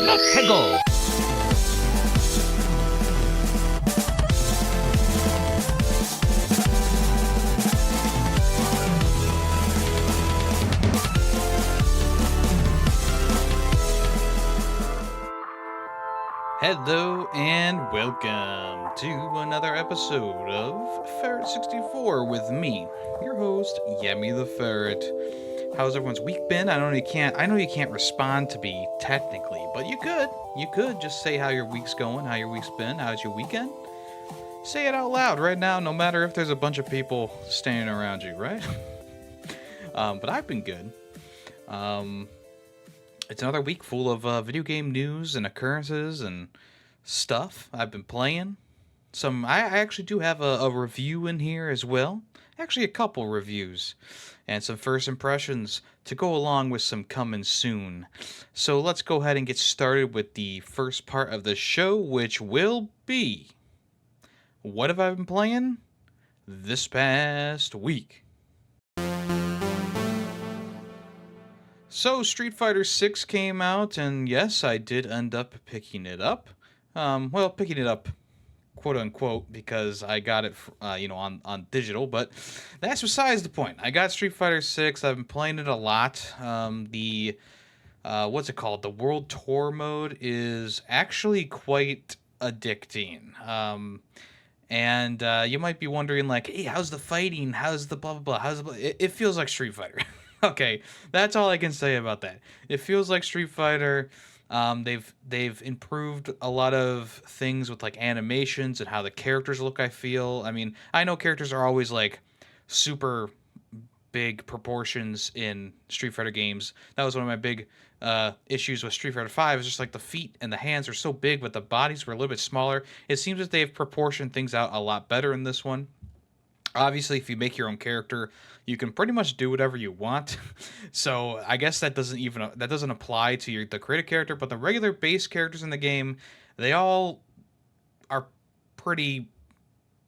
Let's go! Hello and welcome to another episode of Ferret 64 with me, your host, Yemmy the Ferret. How's everyone's week been? I know you can't respond to me technically, but you could just say how your week's going, how your week's been, how's your weekend? Say it out loud right now, no matter if there's a bunch of people standing around you, right? But I've been good. It's another week full of video game news and occurrences and stuff I've been playing. I actually do have a review in here as well. Actually, a couple reviews. And some first impressions to go along with some coming soon. So let's go ahead and get started with the first part of the show, which will be... What have I been playing this past week? So, Street Fighter 6 came out, and yes, I did end up picking it up. Picking it up, quote-unquote, because I got it, on digital, but that's besides the point. I got Street Fighter 6, I've been playing it a lot. What's it called? The World Tour mode is actually quite addicting. And you might be wondering, like, hey, how's the fighting? How's the blah, blah, blah? It feels like Street Fighter. Okay, that's all I can say about that. It feels like Street Fighter. They've improved a lot of things with like animations and how the characters look, I feel. I mean, I know characters are always like super big proportions in Street Fighter games. That was one of my big issues with Street Fighter 5, is just like the feet and the hands are so big, but the bodies were a little bit smaller. It seems that they've proportioned things out a lot better in this one. Obviously, if you make your own character, you can pretty much do whatever you want. So I guess that doesn't apply to the creative character, but the regular base characters in the game, they all are pretty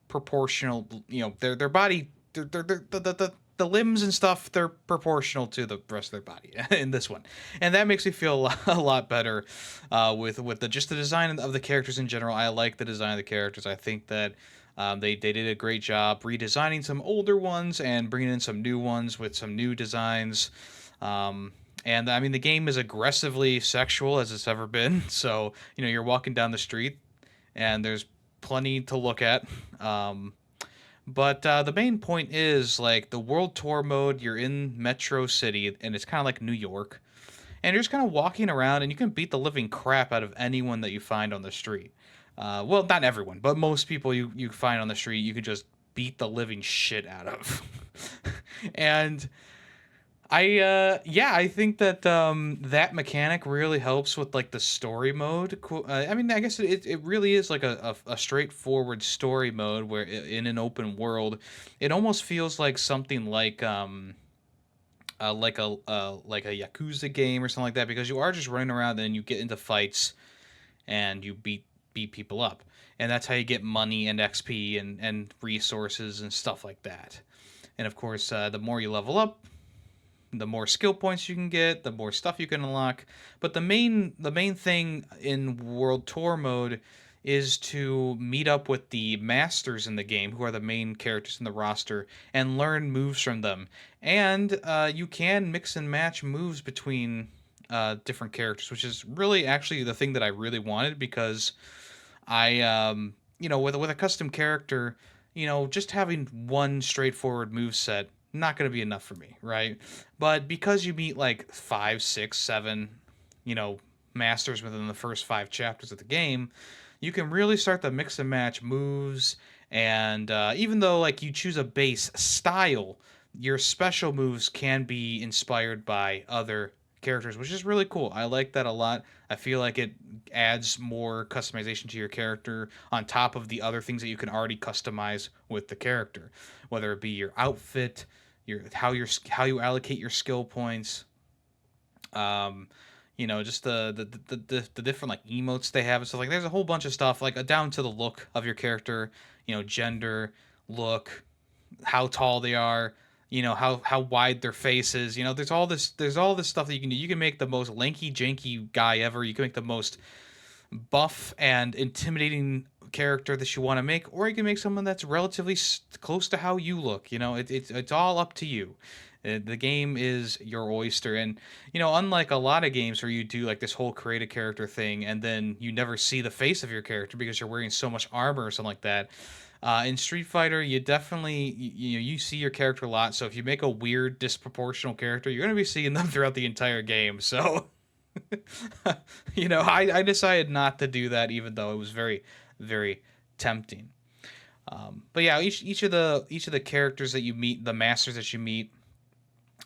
proportional. You know, their body, the limbs and stuff, they're proportional to the rest of their body in this one, and that makes me feel a lot better with the design of the characters in general. I like the design of the characters. I think that. They did a great job redesigning some older ones and bringing in some new ones with some new designs. And I mean, the game is aggressively sexual as it's ever been. So, you know, you're walking down the street and there's plenty to look at. But the main point is, like, the World Tour mode, you're in Metro City and it's kind of like New York. And you're just kind of walking around and you can beat the living crap out of anyone that you find on the street. Well, not everyone, but most people you find on the street, you could just beat the living shit out of. And I think that that mechanic really helps with like the story mode. I mean, I guess it really is like a straightforward story mode where in an open world, it almost feels like something like a Yakuza game or something like that, because you are just running around and you get into fights and you beat people up, and that's how you get money and XP and resources and stuff like that. And of course, the more you level up, the more skill points you can get, the more stuff you can unlock. But the main thing in World Tour mode is to meet up with the masters in the game, who are the main characters in the roster, and learn moves from them. And you can mix and match moves between different characters, which is really actually the thing that I really wanted, because I, with a custom character, just having one straightforward move set, not going to be enough for me, right? But because you meet like 5, 6, 7, masters within the first 5 chapters of the game, you can really start to mix and match moves. And even though like you choose a base style, your special moves can be inspired by other characters, which is really cool. I like that a lot. I feel like it adds more customization to your character on top of the other things that you can already customize with the character, whether it be your outfit, how you allocate your skill points, just the different like emotes they have and stuff. Like, there's a whole bunch of stuff, like down to the look of your character, gender, look, how tall they are, how wide their face is. There's all this stuff that you can do. You can make the most lanky janky guy ever. You can make the most buff and intimidating character that you want to make, or you can make someone that's relatively close to how you look. It's all up to you. The game is your oyster, and unlike a lot of games where you do like this whole create a character thing, and then you never see the face of your character because you're wearing so much armor or something like that. In Street Fighter, you definitely you see your character a lot. So if you make a weird, disproportional character, you're gonna be seeing them throughout the entire game. So I decided not to do that, even though it was very, very tempting. But yeah, each of the characters that you meet, the masters that you meet,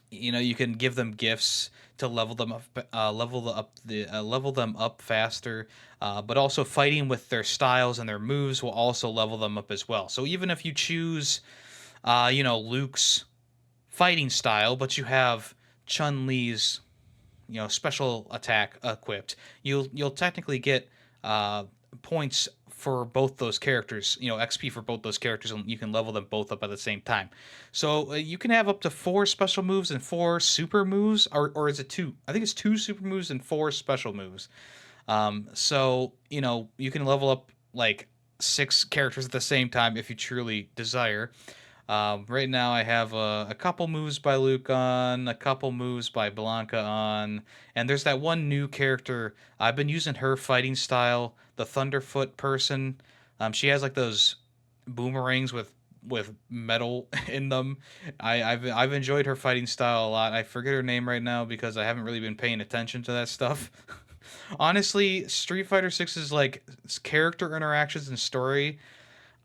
you can give them gifts to level them up, level them up faster. But also fighting with their styles and their moves will also level them up as well. So even if you choose, Luke's fighting style, but you have Chun Li's special attack equipped, you'll technically get points for both those characters, XP for both those characters, and you can level them both up at the same time. So you can have up to 4 special moves and 4 super moves, or is it 2? I think it's 2 super moves and 4 special moves. So you can level up like 6 characters at the same time if you truly desire. Right now, I have a couple moves by Luke on, a couple moves by Blanca on, and there's that one new character. I've been using her fighting style, the Thunderfoot person. She has like those boomerangs with metal in them. I've enjoyed her fighting style a lot. I forget her name right now because I haven't really been paying attention to that stuff. Honestly, Street Fighter 6's like character interactions and story,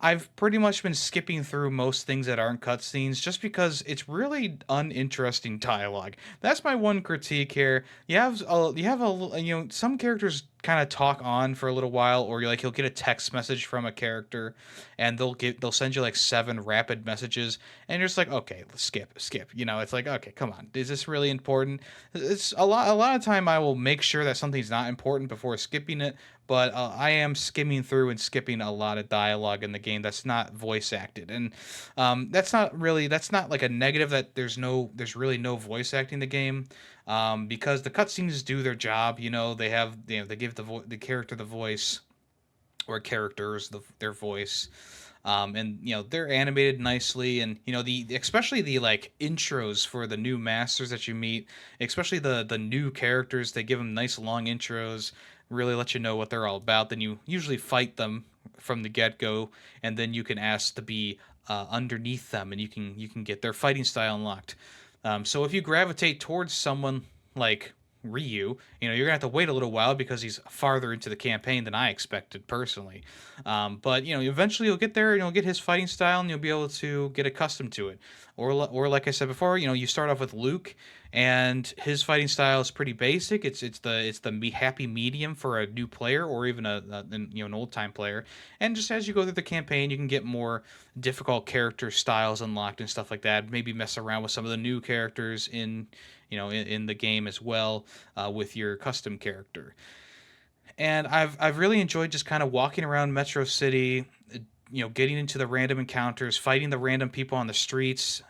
I've pretty much been skipping through most things that aren't cutscenes just because it's really uninteresting dialogue. That's my one critique here. Some characters kind of talk on for a little while, or you'll get a text message from a character, and they'll send you like 7 rapid messages, and you're just like, okay, skip. It's like, okay, come on, is this really important? It's a lot of time I will make sure that something's not important before skipping it, but I am skimming through and skipping a lot of dialogue in the game that's not voice acted, and that's not like a negative that there's really no voice acting in the game, because the cutscenes do their job. They give the character the voice, or characters their voice. And they're animated nicely, and especially the like intros for the new masters that you meet, especially the new characters. They give them nice long intros, really let you know what they're all about. Then you usually fight them from the get go, and then you can ask to be underneath them, and you can get their fighting style unlocked. So if you gravitate towards someone like Ryu, you're gonna have to wait a little while because he's farther into the campaign than I expected personally. But eventually you'll get there and you'll get his fighting style and you'll be able to get accustomed to it. Or like I said before, you start off with Luke and his fighting style is pretty basic. It's the happy medium for a new player or even an old time player. And just as you go through the campaign, you can get more difficult character styles unlocked and stuff like that. Maybe mess around with some of the new characters in the game as well, with your custom character. And I've really enjoyed just kind of walking around Metro City, getting into the random encounters, fighting the random people on the streets.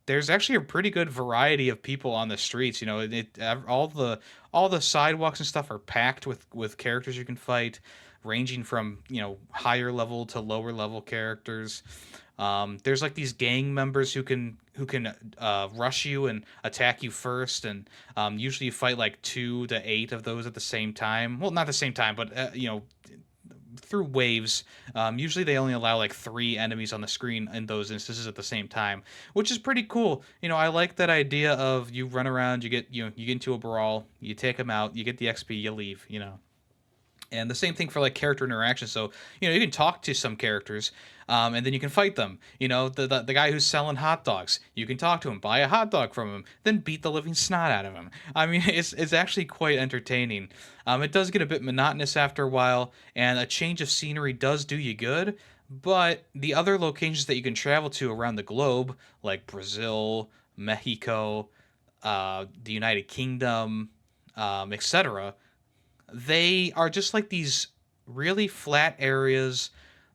There's actually a pretty good variety of people on the streets. All the sidewalks and stuff are packed with characters you can fight, ranging from higher level to lower level characters. There's like these gang members who can rush you and attack you first, and usually you fight like 2 to 8 of those at the same time. Well, not the same time, but through waves. Usually they only allow like 3 enemies on the screen in those instances at the same time, which is pretty cool. I like that idea of you run around, you get into a brawl, you take them out, you get the XP, you leave. And the same thing for like character interaction. So you can talk to some characters, and then you can fight them. The guy who's selling hot dogs, you can talk to him, buy a hot dog from him, then beat the living snot out of him. I mean, it's actually quite entertaining. It does get a bit monotonous after a while, and a change of scenery does do you good. But the other locations that you can travel to around the globe, like Brazil, Mexico, the United Kingdom, etc., they are just like these really flat areas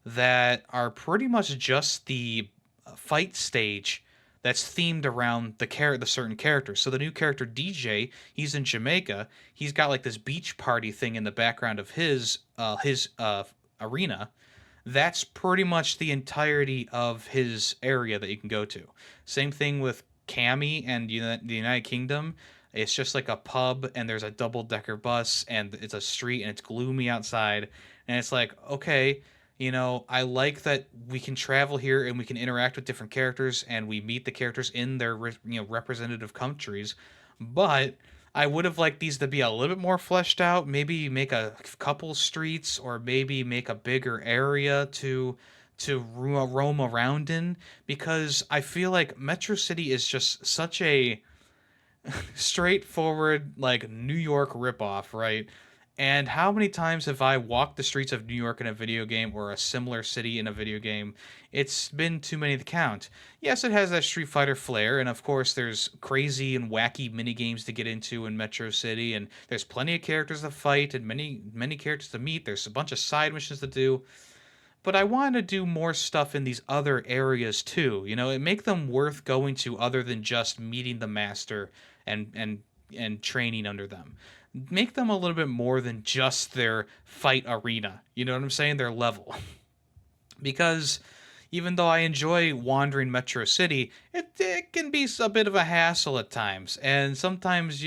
that are pretty much just the fight stage that's themed around the certain characters. So the new character DJ, he's in Jamaica. He's got like this beach party thing in the background of his arena. That's pretty much the entirety of his area that you can go to. Same thing with Cami and the United Kingdom. It's just like a pub, and there's a double decker bus, and it's a street, and it's gloomy outside. And it's like, okay, I like that we can travel here and we can interact with different characters, and we meet the characters in their representative countries. But I would have liked these to be a little bit more fleshed out. Maybe make a couple streets, or maybe make a bigger area to roam around in, because I feel like Metro City is just such a straightforward like New York ripoff, right? And how many times have I walked the streets of New York in a video game, or a similar city in a video game? It's been too many to count. Yes, it has that Street Fighter flair, and of course there's crazy and wacky mini games to get into in Metro City, and there's plenty of characters to fight and many characters to meet. There's a bunch of side missions to do. But I want to do more stuff in these other areas too. It make them worth going to, other than just meeting the master and training under them. Make them a little bit more than just their fight arena. You know what I'm saying? Their level. Because even though I enjoy wandering Metro City, it can be a bit of a hassle at times, and sometimes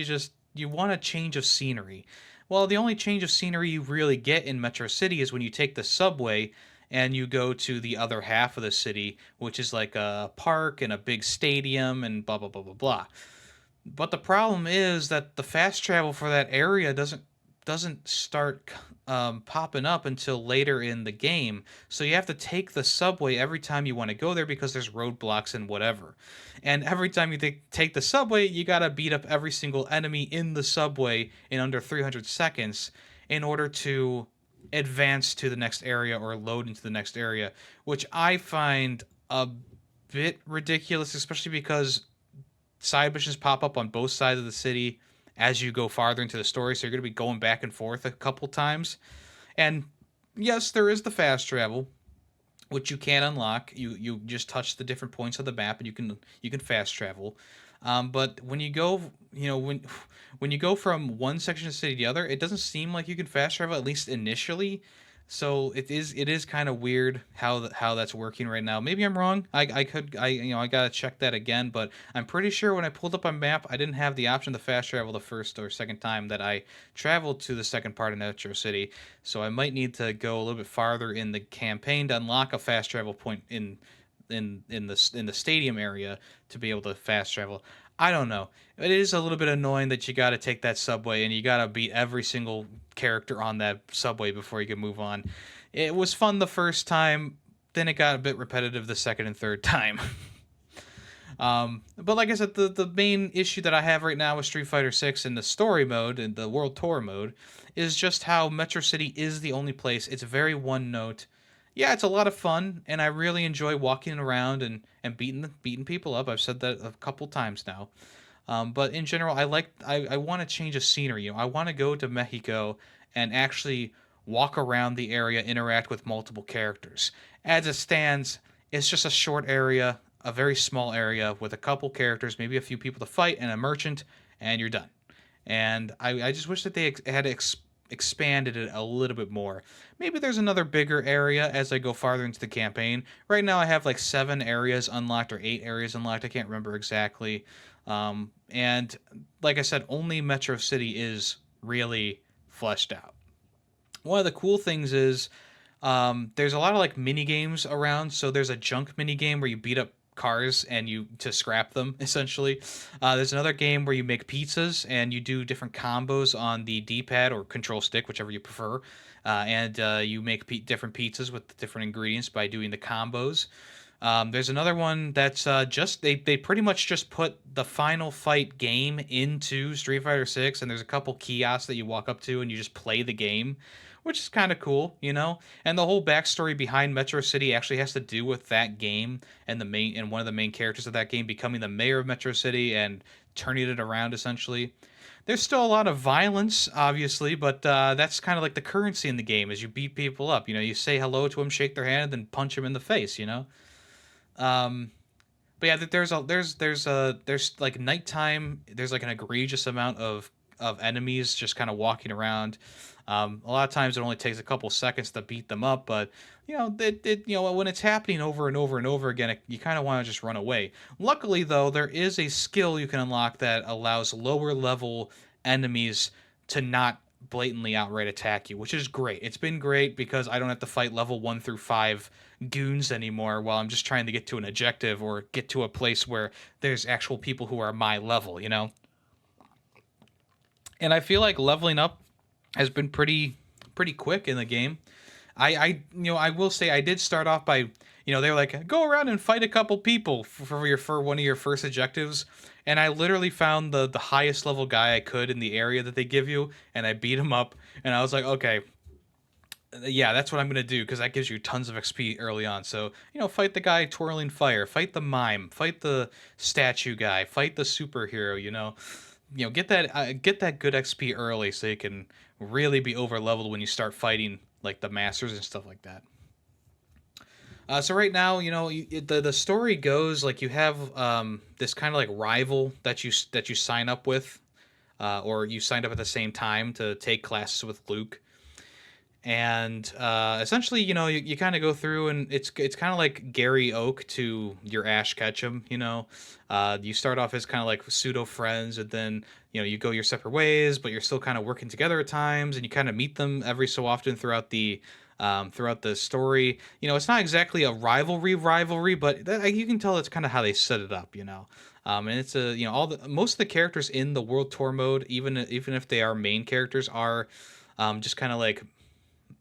you want a change of scenery. Well, the only change of scenery you really get in Metro City is when you take the subway and you go to the other half of the city, which is like a park and a big stadium and blah blah blah blah blah. But the problem is that the fast travel for that area doesn't start popping up until later in the game. So you have to take the subway every time you want to go there, because there's roadblocks and whatever. And every time you take the subway, you gotta beat up every single enemy in the subway in under 300 seconds in order to advance to the next area or load into the next area, which I find a bit ridiculous, especially because side missions pop up on both sides of the city as you go farther into the story, so you're going to be going back and forth a couple times. And yes, there is the fast travel, which you can unlock. You just touch the different points of the map, and you can fast travel. But when you go, when you go from one section of the city to the other, it doesn't seem like you can fast travel, at least initially. So it is kind of weird how that's working right now. Maybe I'm wrong. I gotta check that again. But I'm pretty sure when I pulled up my map, I didn't have the option to fast travel the first or second time that I traveled to the second part of Metro City. So I might need to go a little bit farther in the campaign to unlock a fast travel point in the stadium area to be able to fast travel. I don't know. It is a little bit annoying that you got to take that subway and you got to beat every single character on that subway before you can move on. It was fun the first time, then it got a bit repetitive the second and third time. But like I said, the main issue that I have right now with Street Fighter 6 in the story mode and the World Tour mode is just how Metro City is the only place. It's very one note. Yeah, it's a lot of fun, and I really enjoy walking around and beating people up. I've said that a couple times now. But in general, I want to change of scenery. I want to go to Mexico and actually walk around the area, interact with multiple characters. As it stands, it's just a short area, a very small area with a couple characters, maybe a few people to fight, and a merchant, and you're done. And I just wish that they had expanded it a little bit more. Maybe there's another bigger area as I go farther into the campaign. Right now I have like 7 areas unlocked or 8 areas unlocked. I can't remember exactly. And like I said, only Metro City is really fleshed out. One of the cool things is there's a lot of like mini games around. So there's a junk mini game where you beat up cars and you to scrap them essentially. There's another game where you make pizzas and you do different combos on the D-pad or control stick, whichever you prefer, and you make different pizzas with different ingredients by doing the combos. There's another one that's just they pretty much just put the Final Fight game into Street Fighter 6, and there's a couple kiosks that you walk up to and you just play the game, which is kind of cool, And the whole backstory behind Metro City actually has to do with that game and one of the main characters of that game becoming the mayor of Metro City and turning it around essentially. There's still a lot of violence, obviously, but that's kind of like the currency in the game is you beat people up. You say hello to them, shake their hand, and then punch them in the face. The But yeah, there's like nighttime. There's like an egregious amount of enemies just kind of walking around. A lot of times it only takes a couple seconds to beat them up, but when it's happening over and over and over again, you kind of want to just run away. Luckily, though, there is a skill you can unlock that allows lower level enemies to not blatantly outright attack you, which is great. It's been great because I don't have to fight level 1 through 5 goons anymore while I'm just trying to get to an objective or get to a place where there's actual people who are my level, you know? And I feel like leveling up has been pretty quick in the game. I will say I did start off by, they were like, go around and fight a couple people for one of your first objectives, and I literally found the highest level guy I could in the area that they give you, and I beat him up, and I was like, okay, yeah, that's what I'm gonna do because that gives you tons of XP early on. So fight the guy twirling fire, fight the mime, fight the statue guy, fight the superhero. Get that good XP early so you can really be over leveled when you start fighting like the masters and stuff like that. So right now, the story goes like you have this kind of like rival that you sign up with, or you signed up at the same time to take classes with Luke, and essentially, you kind of go through, and it's kind of like Gary Oak to your Ash Ketchum. You start off as kind of like pseudo friends, and then you go your separate ways, but you're still kind of working together at times, and you kind of meet them every so often throughout the story. It's not exactly a rivalry, but you can tell it's kind of how they set it up. And it's most of the characters in the World Tour mode, even if they are main characters, are just kind of like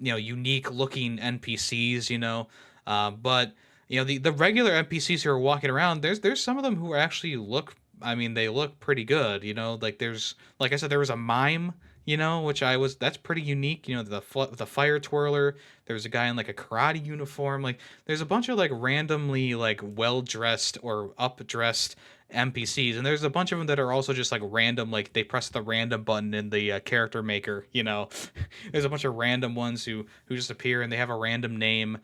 unique looking NPCs, but the regular NPCs who are walking around, there's some of them who actually look, I mean, they look pretty good, like I said, there was a mime, that's pretty unique, the fire twirler. There was a guy in like a karate uniform. Like there's a bunch of like randomly like well dressed or up dressed NPCs, and there's a bunch of them that are also just like random, like they press the random button in the character maker. There's a bunch of random ones who just appear and they have a random name.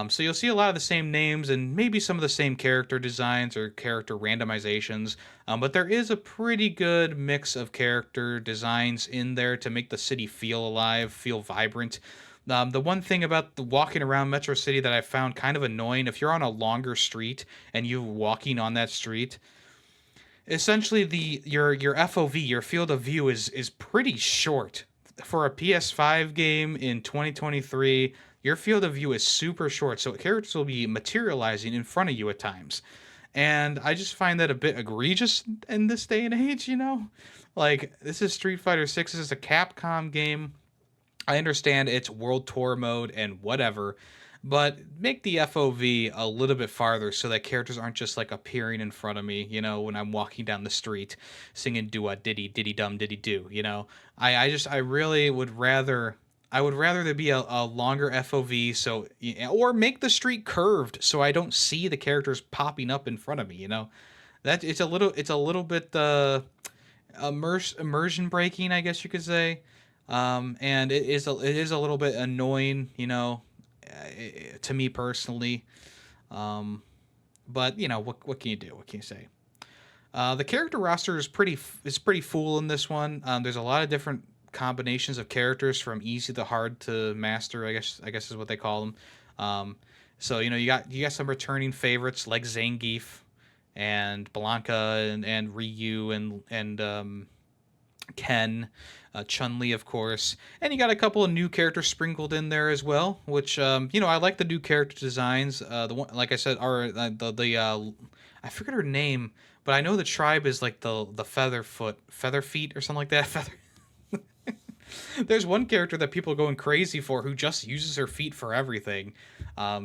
So you'll see a lot of the same names and maybe some of the same character designs or character randomizations. But there is a pretty good mix of character designs in there to make the city feel alive, feel vibrant. The one thing about the walking around Metro City that I found kind of annoying, if you're on a longer street and you're walking on that street, essentially your FOV, your field of view is pretty short. For a PS5 game in 2023, your field of view is super short, so characters will be materializing in front of you at times. And I just find that a bit egregious in this day and age, Like, this is Street Fighter 6, this is a Capcom game. I understand it's World Tour mode and whatever, but make the FOV a little bit farther so that characters aren't just like appearing in front of me, when I'm walking down the street singing do a diddy diddy dum diddy do, I really would rather there be a longer FOV, or make the street curved so I don't see the characters popping up in front of me, That it's a little bit immersion breaking, I guess you could say. And it is a little bit annoying, to me personally. But what can you do? What can you say? The character roster is pretty full in this one. There's a lot of different combinations of characters from easy to hard to master. I guess is what they call them. So you got some returning favorites like Zangief and Blanca and Ryu and Ken, Chun-Li, of course, and you got a couple of new characters sprinkled in there as well, which I like the new character designs. The one, like I said, are I forget her name, but I know the tribe is like the feather feet or something like that. Feather. There's one character that people are going crazy for who just uses her feet for everything.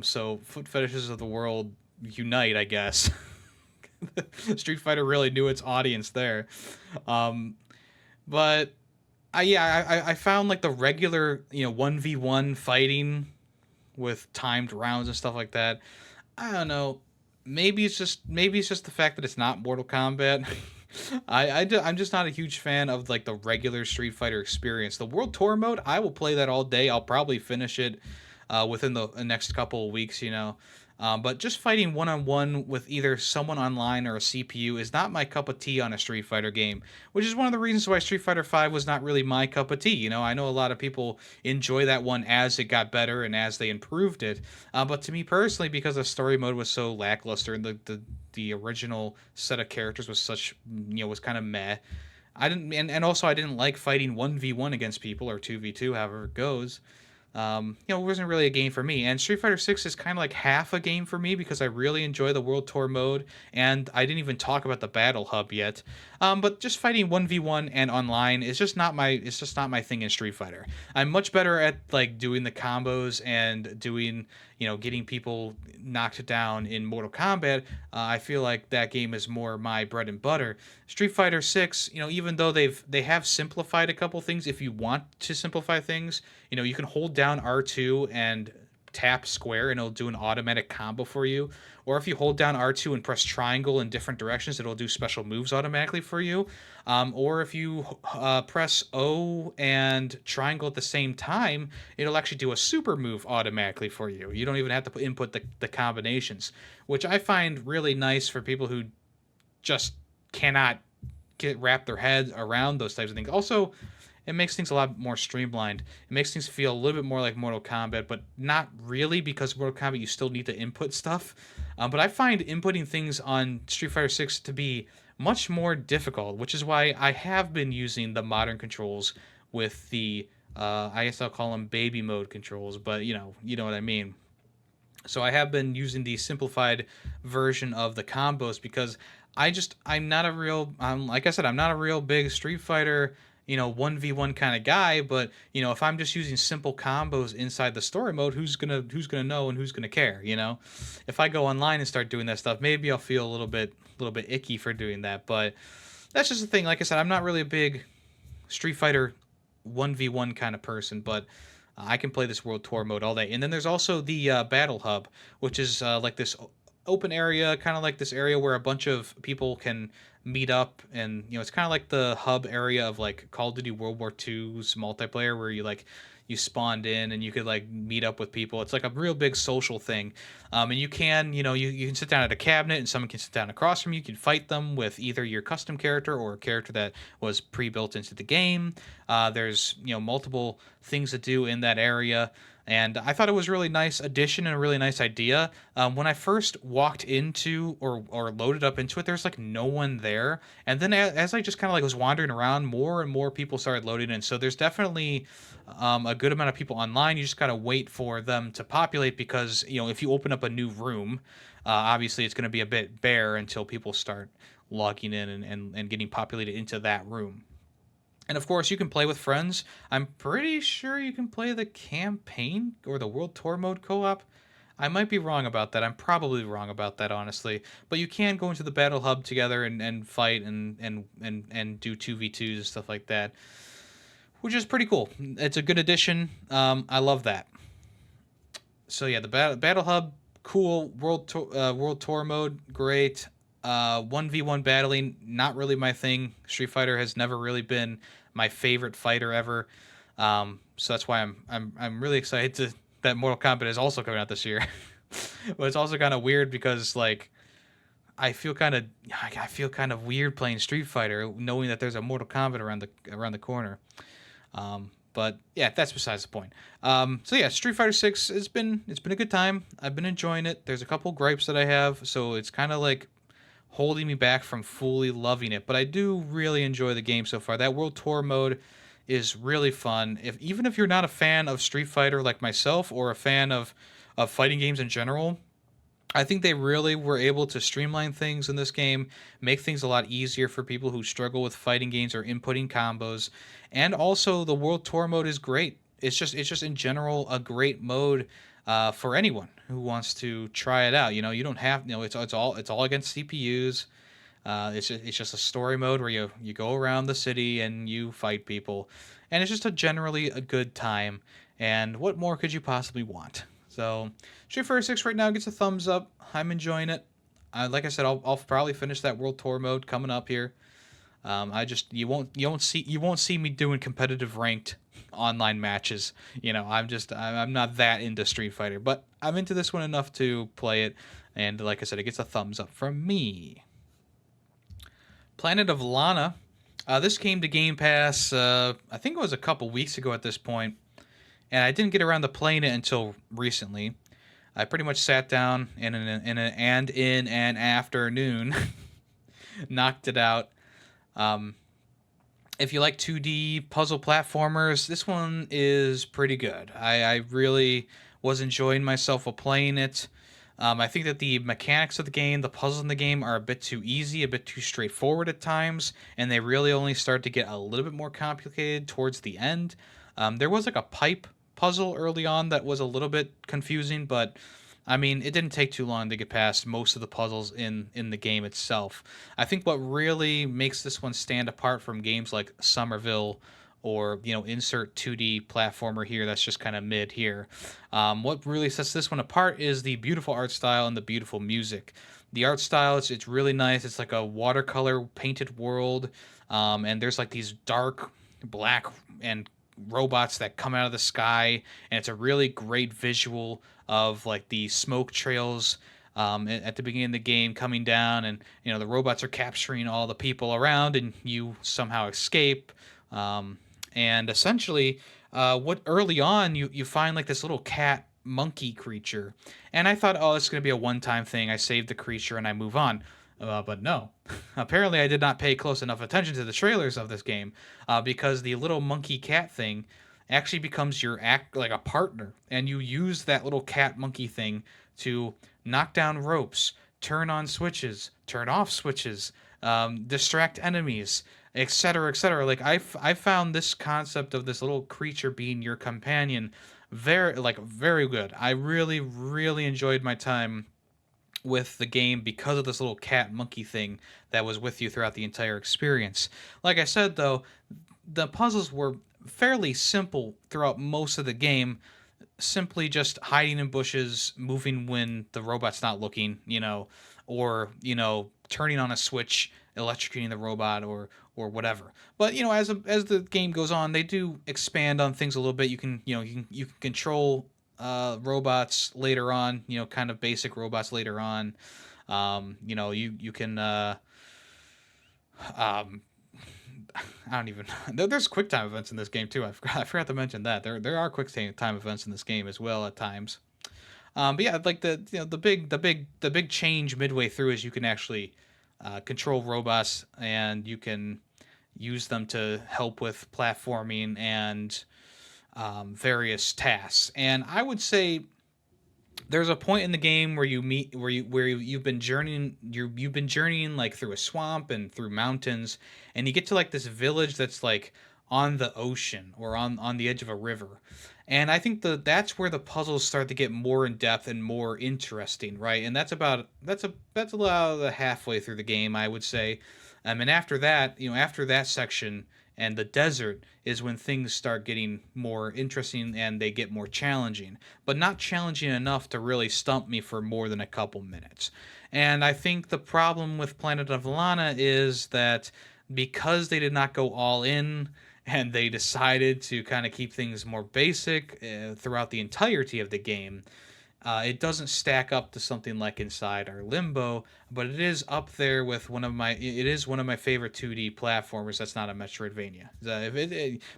So foot fetishes of the world unite, I guess. Street Fighter really knew its audience there. But I found like the regular 1v1 fighting with timed rounds and stuff like that. I don't know. Maybe it's just the fact that it's not Mortal Kombat. I'm just not a huge fan of like the regular Street Fighter experience. The World Tour mode, I will play that all day. I'll probably finish it within the next couple of weeks. But just fighting one-on-one with either someone online or a CPU is not my cup of tea on a Street Fighter game, which is one of the reasons why Street Fighter V was not really my cup of tea. You know, I know a lot of people enjoy that one as it got better and as they improved it. But to me personally, because the story mode was so lackluster and the original set of characters was such, was kind of meh. I didn't, and also I didn't like fighting 1v1 against people or 2v2, however it goes. It wasn't really a game for me. And Street Fighter 6 is kind of like half a game for me because I really enjoy the World Tour mode, and I didn't even talk about the Battle Hub yet. But just fighting 1v1 and online is just not my thing in Street Fighter. I'm much better at like doing the combos and doing, getting people knocked down in Mortal Kombat. I feel like that game is more my bread and butter. Street Fighter 6, even though they have simplified a couple things, if you want to simplify things, you can hold down R2 and tap square and it'll do an automatic combo for you. Or if you hold down R2 and press triangle in different directions, it'll do special moves automatically for you. Or if you press O and triangle at the same time, it'll actually do a super move automatically for you. You don't even have to input the combinations, which I find really nice for people who just cannot wrap their heads around those types of things. Also, it makes things a lot more streamlined. It makes things feel a little bit more like Mortal Kombat, but not really, because Mortal Kombat you still need to input stuff. But I find inputting things on Street Fighter 6 to be much more difficult, which is why I have been using the modern controls with the, I guess I'll call them baby mode controls, but you know what I mean. So I have been using the simplified version of the combos because I'm not a real, like I said, I'm not a real big Street Fighter 1v1 kind of guy, but if I'm just using simple combos inside the story mode, who's gonna know and who's gonna care? If I go online and start doing that stuff, maybe I'll feel a little bit icky for doing that. But that's just the thing. Like I said, I'm not really a big Street Fighter 1v1 kind of person, but I can play this World Tour mode all day. And then there's also the Battle Hub, which is like this open area, kind of like this area where a bunch of people can meet up, and it's kind of like the hub area of like Call of Duty World War II's multiplayer, where you spawned in and you could like meet up with people. It's like a real big social thing. And you can you can sit down at a cabinet and someone can sit down across from you. You can fight them with either your custom character or a character that was pre-built into the game. There's multiple things to do in that area. And I thought it was a really nice addition and a really nice idea. When I first walked into or loaded up into it, there's like no one there. And then as I just kind of like was wandering around, more and more people started loading in. So there's definitely a good amount of people online. You just got to wait for them to populate because, if you open up a new room, obviously it's going to be a bit bare until people start logging in and getting populated into that room. And of course, you can play with friends. I'm pretty sure you can play the campaign or the World Tour mode co-op. I might be wrong about that. I'm probably wrong about that, honestly. But you can go into the Battle Hub together and fight and do 2v2s and stuff like that, which is pretty cool. It's a good addition. I love that. So yeah, the Battle Hub, cool. World Tour mode, great. 1v1 battling, not really my thing. Street Fighter has never really been my favorite fighter ever. So that's why I'm really excited that Mortal Kombat is also coming out this year. But it's also kind of weird because like I feel kind of weird playing Street Fighter knowing that there's a Mortal Kombat around the corner. But yeah, that's besides the point. So yeah, Street Fighter 6 it's been a good time. I've been enjoying it. There's a couple gripes that I have, so it's kind of like holding me back from fully loving it, but I do really enjoy the game so far. That World Tour mode is really fun. Even if you're not a fan of Street Fighter like myself or a fan of fighting games in general, I think they really were able to streamline things in this game, make things a lot easier for people who struggle with fighting games or inputting combos. And also the World Tour mode is great. It's just in general a great mode for anyone who wants to try it out. You don't have, it's all against CPUs. It's just a story mode where you go around the city and you fight people, and it's just generally a good time. And what more could you possibly want? So Street Fighter 6 right now gets a thumbs up. I'm enjoying it. Like I said, I'll probably finish that World Tour mode coming up here. I just you won't see me doing competitive ranked online matches. I'm not that into Street Fighter, but I'm into this one enough to play it. And like I said, it gets a thumbs up from me. Planet of Lana. This came to Game Pass. I think it was a couple weeks ago at this point, and I didn't get around to playing it until recently. I pretty much sat down in an afternoon, knocked it out. Um, if you like 2D puzzle platformers, this one is pretty good. I really was enjoying myself while playing it. I think that the mechanics of the game, the puzzles in the game, are a bit too easy, a bit too straightforward at times, and they really only start to get a little bit more complicated towards the end. There was like a pipe puzzle early on that was a little bit confusing, but I mean, it didn't take too long to get past most of the puzzles in the game itself. I think what really makes this one stand apart from games like Somerville or, insert 2D platformer here that's just kind of mid here. What really sets this one apart is the beautiful art style and the beautiful music. The art style, it's really nice. It's like a watercolor painted world, and there's like these dark black and robots that come out of the sky, and it's a really great visual of like the smoke trails at the beginning of the game coming down, and the robots are capturing all the people around, and you somehow escape. And essentially, what early on you find like this little cat monkey creature, and I thought, oh, it's gonna be a one-time thing. I save the creature and I move on. But no, apparently I did not pay close enough attention to the trailers of this game, because the little monkey cat thing actually becomes your act like a partner, and you use that little cat monkey thing to knock down ropes, turn on switches, turn off switches, distract enemies, etc., etc. Like I found this concept of this little creature being your companion very good. I really really enjoyed my time with the game because of this little cat monkey thing that was with you throughout the entire experience. Like I said, though, the puzzles were fairly simple throughout most of the game. Simply just hiding in bushes, moving when the robot's not looking, or turning on a switch, electrocuting the robot, or whatever. But as the game goes on, they do expand on things a little bit. You can control robots later on, kind of basic robots later on. You can um, I don't even. There's quick time events in this game too. I forgot to mention that there are quick time events in this game as well at times. But yeah, like the big change midway through is you can actually control robots, and you can use them to help with platforming and various tasks. And I would say there's a point in the game where you've been journeying like through a swamp and through mountains, and you get to like this village that's like on the ocean or on the edge of a river. And I think that's where the puzzles start to get more in depth and more interesting, right? And that's about the halfway through the game, I would say. And after that, after that section and the desert is when things start getting more interesting and they get more challenging, but not challenging enough to really stump me for more than a couple minutes. And I think the problem with Planet of Lana is that because they did not go all in and they decided to kind of keep things more basic throughout the entirety of the game, it doesn't stack up to something like Inside or Limbo, but it is up there with it is one of my favorite 2D platformers. That's not a Metroidvania.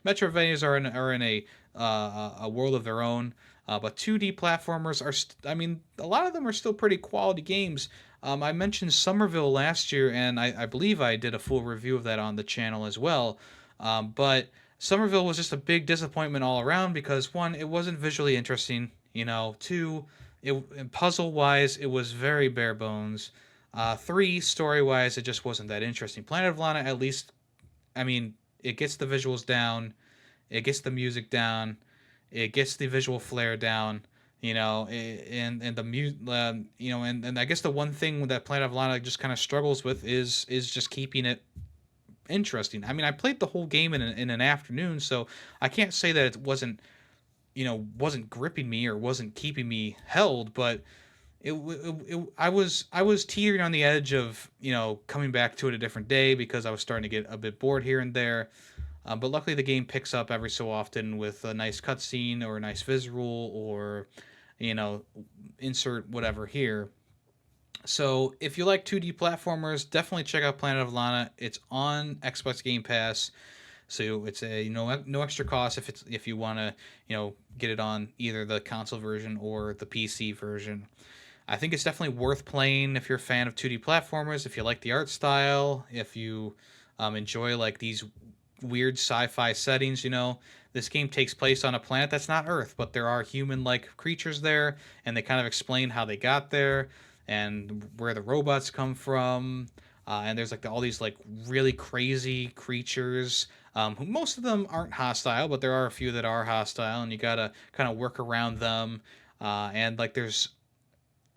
Metroidvanias are in a world of their own, but 2D platformers I mean, a lot of them are still pretty quality games. I mentioned Somerville last year, and I believe I did a full review of that on the channel as well. But Somerville was just a big disappointment all around because one, it wasn't visually interesting. Two, puzzle wise, it was very bare bones. Three, story wise, it just wasn't that interesting. Planet of Lana, at least, I mean, it gets the visuals down, it gets the music down, it gets the visual flair down. And the and I guess the one thing that Planet of Lana just kind of struggles with is just keeping it interesting. I mean, I played the whole game in an afternoon, so I can't say that it wasn't gripping me or wasn't keeping me held, but I was teetering on the edge of coming back to it a different day because I was starting to get a bit bored here and there. But luckily, the game picks up every so often with a nice cutscene or a nice visual or you know insert whatever here. So if you like 2D platformers, definitely check out Planet of Lana. It's on Xbox Game Pass, so it's a no extra cost if you want to get it on either the console version or the PC version. I think it's definitely worth playing if you're a fan of 2D platformers, if you like the art style, if you enjoy like these weird sci-fi settings. This game takes place on a planet that's not Earth, but there are human-like creatures there, and they kind of explain how they got there and where the robots come from. And there's like all these like really crazy creatures. Who most of them aren't hostile, but there are a few that are hostile, and you gotta kind of work around them. And like there's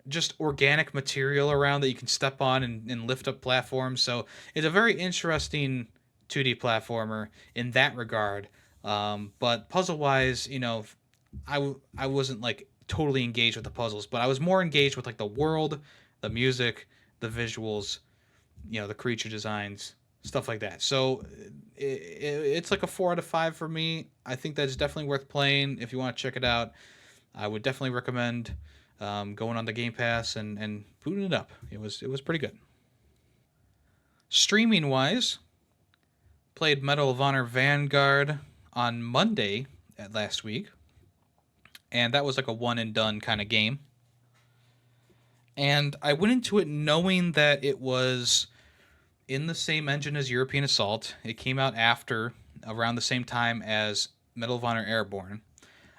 just organic material around that you can step on and lift up platforms. So it's a very interesting 2D platformer in that regard. But puzzle wise, I wasn't like totally engaged with the puzzles, but I was more engaged with like the world, the music, the visuals, the creature designs, stuff like that. So it's like a 4 out of 5 for me. I think that's definitely worth playing if you want to check it out. I would definitely recommend going on the Game Pass and booting it up. It was pretty good. Streaming wise, played Medal of Honor Vanguard on Monday last week, and that was like a one and done kind of game. And I went into it knowing that it was in the same engine as European Assault. It came out after, around the same time as Medal of Honor Airborne.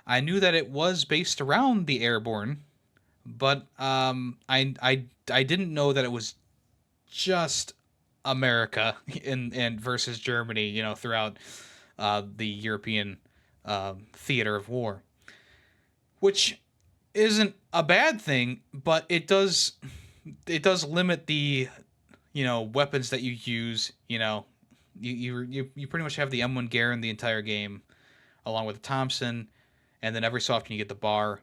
I knew that it was based around the Airborne, but I didn't know that it was just America and versus Germany, throughout the European theater of war, which isn't a bad thing, but it does limit the weapons that you use. You pretty much have the M1 Garand the entire game, along with the Thompson, and then every so often you get the bar.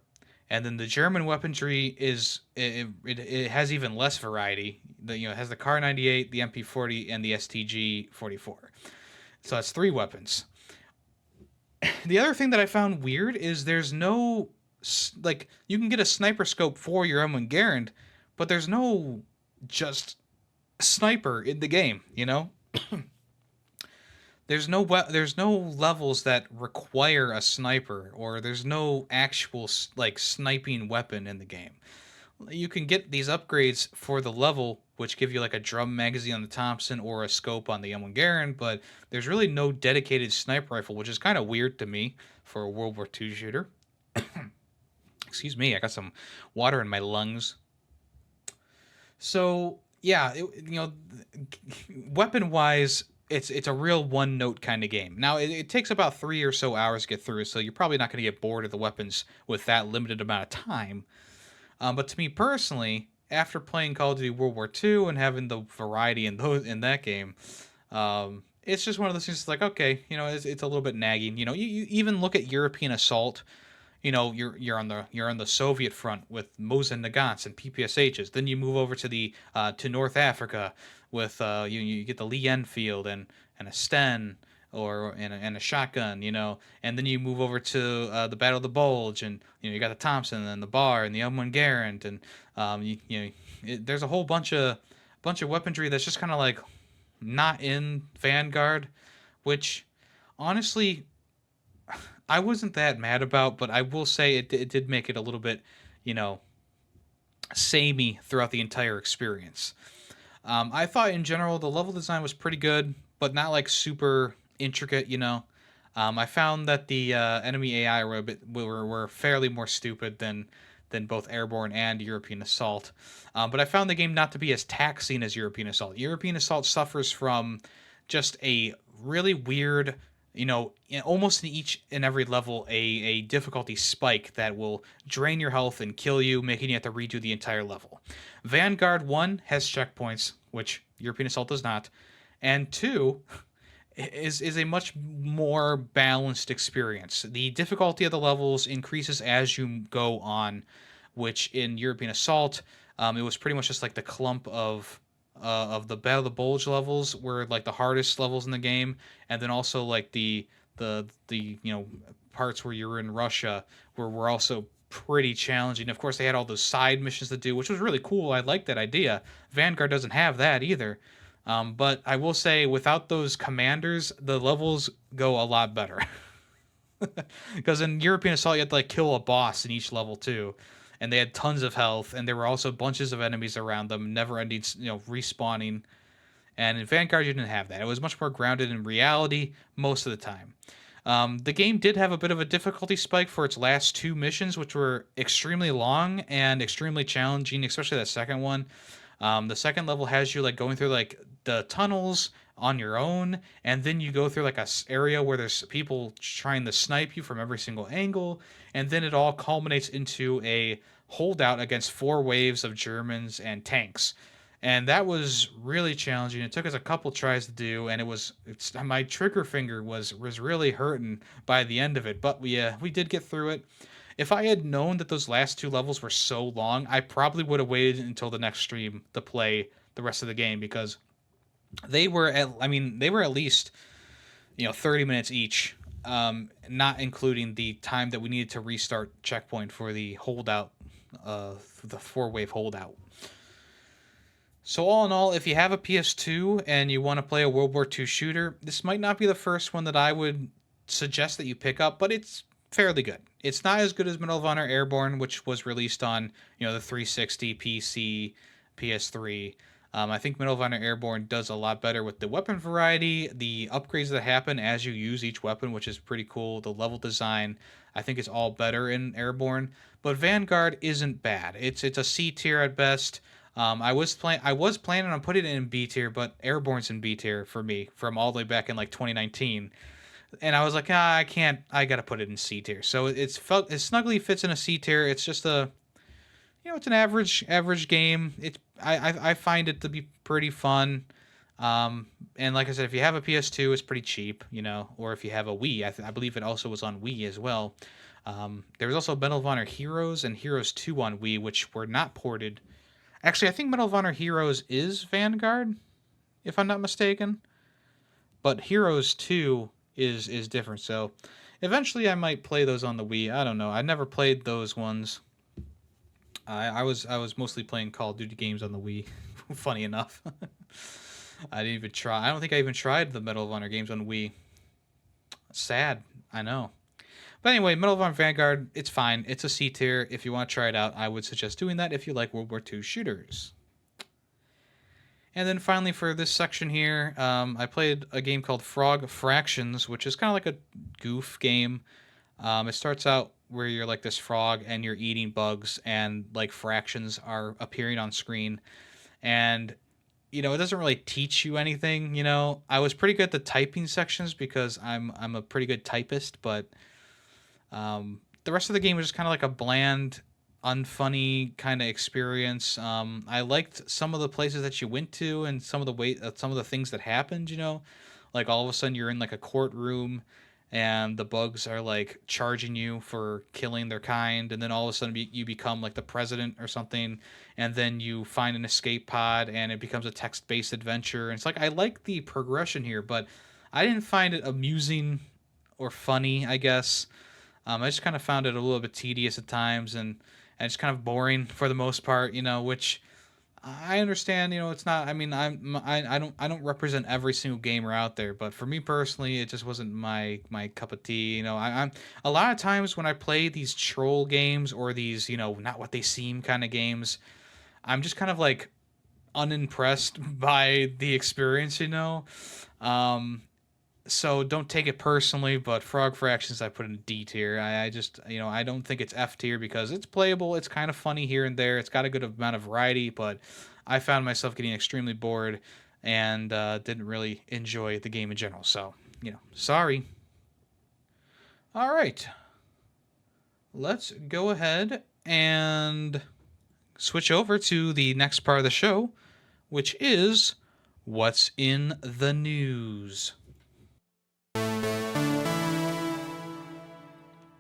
And then the German weaponry it has even less variety. It has the Kar 98, the MP40, and the STG 44. So that's 3 weapons. The other thing that I found weird is there's no like you can get a sniper scope for your M1 Garand, but there's no just sniper in the game. There's no levels that require a sniper, or there's no actual like sniping weapon in the game. You can get these upgrades for the level, which give you like a drum magazine on the Thompson or a scope on the M1 Garand, but there's really no dedicated sniper rifle, which is kind of weird to me for a World War II shooter. Excuse me, I got some water in my lungs. So yeah, weapon wise, it's a real one note kind of game. Now it takes about 3 or so hours to get through, so you're probably not going to get bored of the weapons with that limited amount of time. But to me personally, after playing Call of Duty World War II and having the variety in that game, it's just one of those things. Like, okay, it's a little bit nagging. You even look at European Assault. You're on the Soviet front with Mosin Nagants and PPSHs. Then you move over to North Africa with you get the Lee Enfield and a Sten and a shotgun, and then you move over to the Battle of the Bulge, and you got the Thompson and the Bar and the M1 Garand, and there's a whole bunch of weaponry that's just kind of like not in Vanguard, which honestly I wasn't that mad about, but I will say it did make it a little bit, samey throughout the entire experience. I thought in general the level design was pretty good, but not like super intricate. I found that the enemy AI were fairly more stupid than both Airborne and European Assault. But I found the game not to be as taxing as European Assault. European Assault suffers from just a really weird, almost in each and every level, a difficulty spike that will drain your health and kill you, making you have to redo the entire level. Vanguard 1 has checkpoints, which European Assault does not, and 2 is a much more balanced experience. The difficulty of the levels increases as you go on, which in European Assault, it was pretty much just like the clump of the Battle of the Bulge levels were like the hardest levels in the game, and then also like the parts where you were in Russia were also pretty challenging. Of course, they had all those side missions to do, which was really cool. I like that idea. Vanguard doesn't have that either. But I will say, without those commanders, the levels go a lot better. Because in European Assault, you had to like kill a boss in each level too, and they had tons of health, and there were also bunches of enemies around them, never ending, respawning. And in Vanguard, you didn't have that. It was much more grounded in reality most of the time. The game did have a bit of a difficulty spike for its last two missions, which were extremely long and extremely challenging, especially that second one. The second level has you like going through like the tunnels on your own, and then you go through like a area where there's people trying to snipe you from every single angle, and then it all culminates into a holdout against four waves of Germans and tanks. And that was really challenging. It took us a couple tries to do, and my trigger finger was really hurting by the end of it. But we did get through it. If I had known that those last two levels were so long, I probably would have waited until the next stream to play the rest of the game, because they were at least 30 minutes each, not including the time that we needed to restart checkpoint for the holdout, the four-wave holdout. So all in all, if you have a PS2 and you want to play a World War II shooter, this might not be the first one that I would suggest that you pick up, but it's fairly good. It's not as good as Medal of Honor Airborne, which was released on the 360, PC, PS3. I think Medal of Honor Airborne does a lot better with the weapon variety, the upgrades that happen as you use each weapon, which is pretty cool. The level design, I think, is all better in Airborne. But Vanguard isn't bad. It's a C tier at best. I was planning on putting it in B tier, but Airborne's in B tier for me from all the way back in like 2019. And I was like, I can't. I gotta put it in C tier. So it snugly fits in a C tier. It's just it's an average game. I find it to be pretty fun. And like I said, if you have a PS2, it's pretty cheap, or if you have a Wii, I believe it also was on Wii as well. There was also Medal of Honor Heroes and Heroes 2 on Wii, which were not ported. Actually, I think Medal of Honor Heroes is Vanguard, if I'm not mistaken. But Heroes 2 is different. So eventually I might play those on the Wii. I don't know. I never played those ones. I was mostly playing Call of Duty games on the Wii. Funny enough. I didn't even try. I don't think I even tried the Medal of Honor games on Wii. Sad, I know. But anyway, Medal of Honor Vanguard, it's fine. It's a C tier. If you want to try it out, I would suggest doing that if you like World War II shooters. And then finally for this section here, I played a game called Frog Fractions, which is kind of like a goof game. It starts out where you're like this frog and you're eating bugs, and like fractions are appearing on screen. And it doesn't really teach you anything. I was pretty good at the typing sections because I'm a pretty good typist, but the rest of the game was just kind of like a bland, unfunny kind of experience. I liked some of the places that you went to and some of the things that happened. Like all of a sudden you're in like a courtroom and the bugs are like charging you for killing their kind, and then all of a sudden you become like the president or something, and then you find an escape pod and it becomes a text-based adventure. And it's like, I like the progression here, but I didn't find it amusing or funny, I guess. I just kind of found it a little bit tedious at times, and just kind of boring for the most part, which I understand. It's not. I mean, I don't represent every single gamer out there, but for me personally, it just wasn't my cup of tea. I'm a lot of times when I play these troll games or these not what they seem kind of games, I'm just kind of like unimpressed by the experience. So don't take it personally, but Frog Fractions I put in D tier. I just, I don't think it's F tier because it's playable. It's kind of funny here and there. It's got a good amount of variety, but I found myself getting extremely bored and didn't really enjoy the game in general. So, sorry. All right. Let's go ahead and switch over to the next part of the show, which is What's in the News.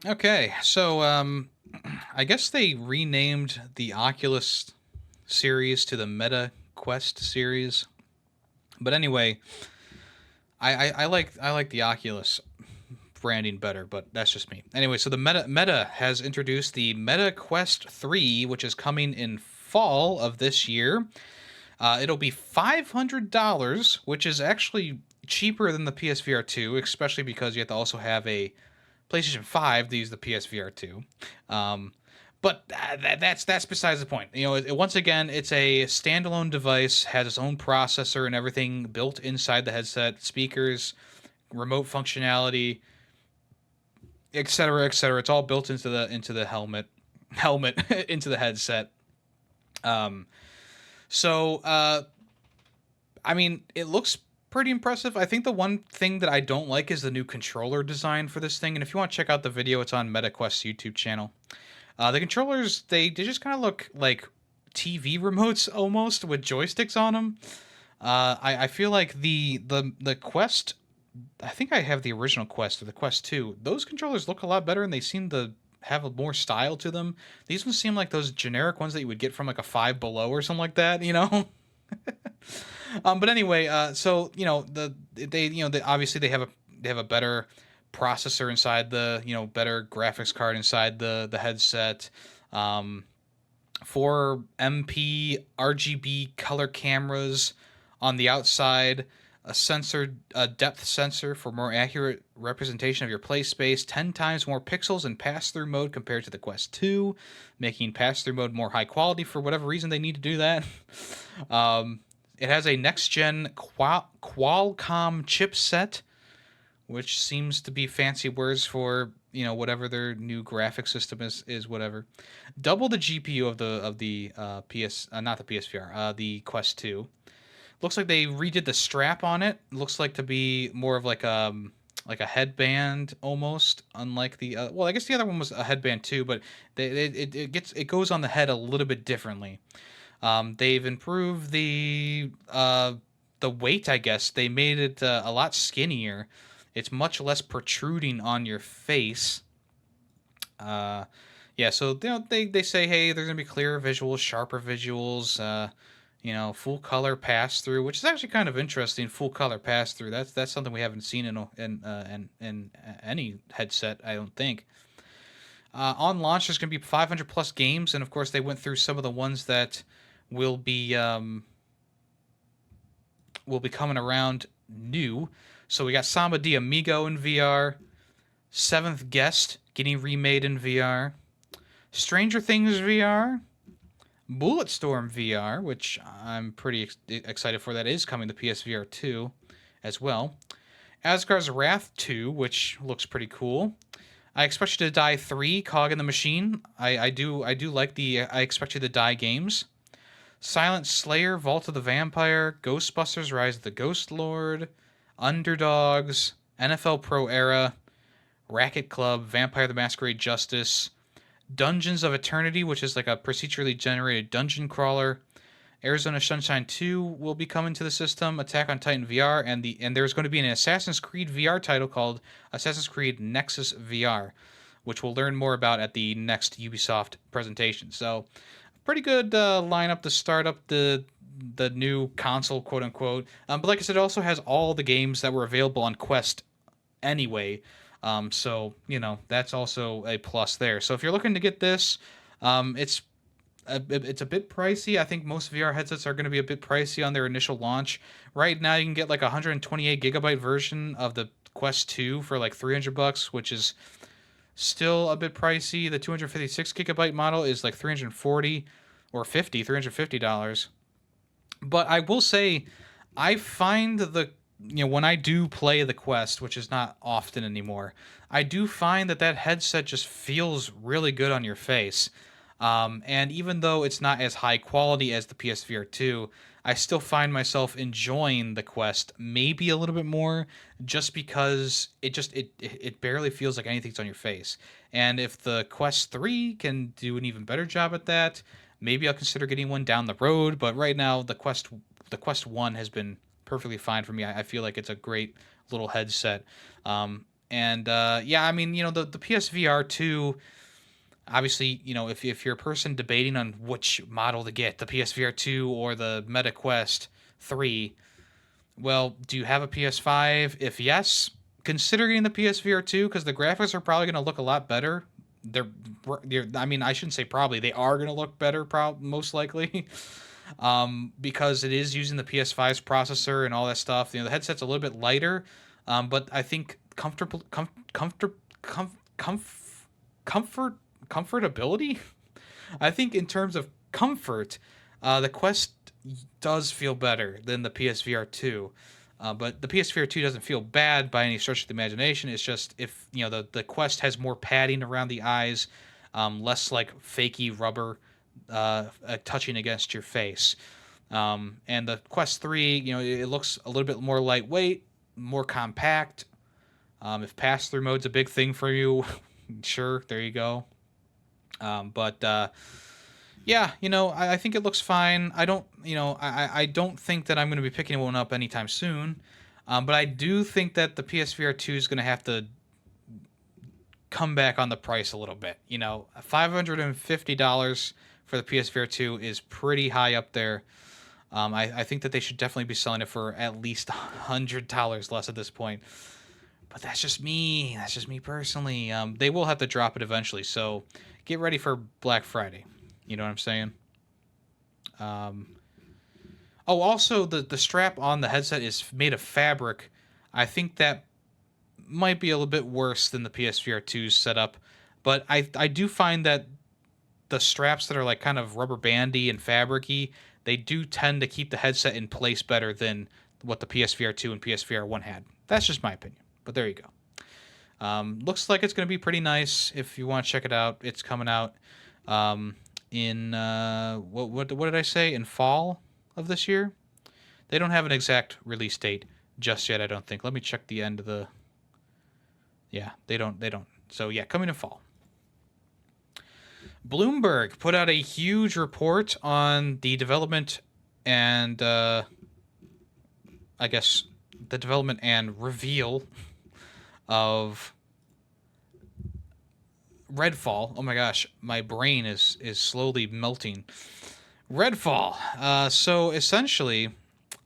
Okay, so I guess they renamed the Oculus series to the Meta Quest series. But anyway, I like the Oculus branding better, but that's just me. Anyway, so the Meta has introduced the Meta Quest 3, which is coming in fall of this year. It'll be $500, which is actually cheaper than the PSVR 2, especially because you have to also have a PlayStation 5 to use the PSVR 2. But that's besides the point. Once again, it's a standalone device, has its own processor and everything built inside the headset, speakers, remote functionality, etc., etc. It's all built into the helmet into the headset. Um, so I mean, it looks pretty impressive. I think the one thing that I don't like is the new controller design for this thing. And if you want to check out the video, it's on MetaQuest's YouTube channel. The controllers, they just kind of look like TV remotes almost with joysticks on them. I feel like the Quest, I think I have the original Quest or the Quest 2. Those controllers look a lot better and they seem to have a more style to them. These ones seem like those generic ones that you would get from like a Five Below or something like that, you know? But anyway, so obviously they have a better processor inside the better graphics card inside the headset. 4MP RGB color cameras on the outside, a depth sensor for more accurate representation of your play space, 10 times more pixels in pass-through mode compared to the Quest 2, making pass-through mode more high quality for whatever reason they need to do that. It has a next-gen Qualcomm chipset, which seems to be fancy words for whatever their new graphic system is whatever. Double the GPU of the not the PSVR, the Quest 2. Looks like they redid the strap on it. Looks like to be more of like a headband almost, unlike the well, I guess the other one was a headband too, but it goes on the head a little bit differently. They've improved the weight, I guess. They made it a lot skinnier. It's much less protruding on your face. Yeah, so they say, hey, there's gonna be clearer visuals, sharper visuals, full color pass through, which is actually kind of interesting. Full color pass through. That's something we haven't seen in any headset, I don't think. On launch, there's gonna be 500 plus games, and of course, they went through some of the ones that will be coming around new. So we got Samba de Amigo in VR, Seventh Guest getting remade in VR, Stranger Things VR, Bulletstorm VR, which I'm pretty excited for. That is coming to PSVR 2 as well. Asgard's Wrath 2, which looks pretty cool. I Expect You to Die 3, Cog in the Machine. I do like the I Expect You to Die games. Silent Slayer, Vault of the Vampire, Ghostbusters, Rise of the Ghost Lord, Underdogs, NFL Pro Era, Racket Club, Vampire the Masquerade Justice, Dungeons of Eternity, which is like a procedurally generated dungeon crawler. Arizona Sunshine 2 will be coming to the system, Attack on Titan VR, and there's going to be an Assassin's Creed VR title called Assassin's Creed Nexus VR, which we'll learn more about at the next Ubisoft presentation. So, pretty good lineup to start up the new console, quote unquote. But like I said, it also has all the games that were available on Quest anyway. So that's also a plus there. So if you're looking to get this, it's a bit pricey. I think most VR headsets are going to be a bit pricey on their initial launch. Right now, you can get like a 128 gigabyte version of the Quest 2 for like $300, which is still a bit pricey. The 256 gigabyte model is like $350. But I will say, I find when I do play the Quest, which is not often anymore, I do find that headset just feels really good on your face. And even though it's not as high quality as the PSVR 2, I still find myself enjoying the Quest maybe a little bit more, just because it barely feels like anything's on your face. And if the Quest 3 can do an even better job at that, maybe I'll consider getting one down the road. But right now, the Quest 1 has been perfectly fine for me. I feel like it's a great little headset. Yeah, I mean, the PSVR 2, Obviously, if you're a person debating on which model to get, the PSVR 2 or the Meta Quest 3, well, do you have a PS5? If yes, consider getting the PSVR 2 because the graphics are probably going to look a lot better. I mean, I shouldn't say probably. They are going to look better, most likely, because it is using the PS5's processor and all that stuff. The headset's a little bit lighter, but I think comfortability. I think in terms of comfort, the Quest does feel better than the PSVR 2. But the PSVR 2 doesn't feel bad by any stretch of the imagination. It's just if the Quest has more padding around the eyes, less like fakey rubber touching against your face. And the Quest 3, it looks a little bit more lightweight, more compact. If pass-through mode's a big thing for you, sure, there you go. But yeah, I think it looks fine. I don't think that I'm going to be picking one up anytime soon. But I do think that the PSVR 2 is going to have to come back on the price a little bit. $550 for the PSVR 2 is pretty high up there. I think that they should definitely be selling it for at least $100 less at this point. But that's just me. That's just me personally. They will have to drop it eventually, so get ready for Black Friday. You know what I'm saying? Also, the strap on the headset is made of fabric. I think that might be a little bit worse than the PSVR 2's setup, but I do find that the straps that are like kind of rubber bandy and fabricy, they do tend to keep the headset in place better than what the PSVR 2 and PSVR 1 had. That's just my opinion, but there you go. Looks like it's going to be pretty nice. If you want to check it out, it's coming out in what did I say? In fall of this year. They don't have an exact release date just yet, I don't think. Let me check the end of the. Yeah, they don't. So yeah, coming in fall. Bloomberg put out a huge report on the development and I guess the development and reveal of Redfall. Oh my gosh, my brain is slowly melting. Redfall. So essentially,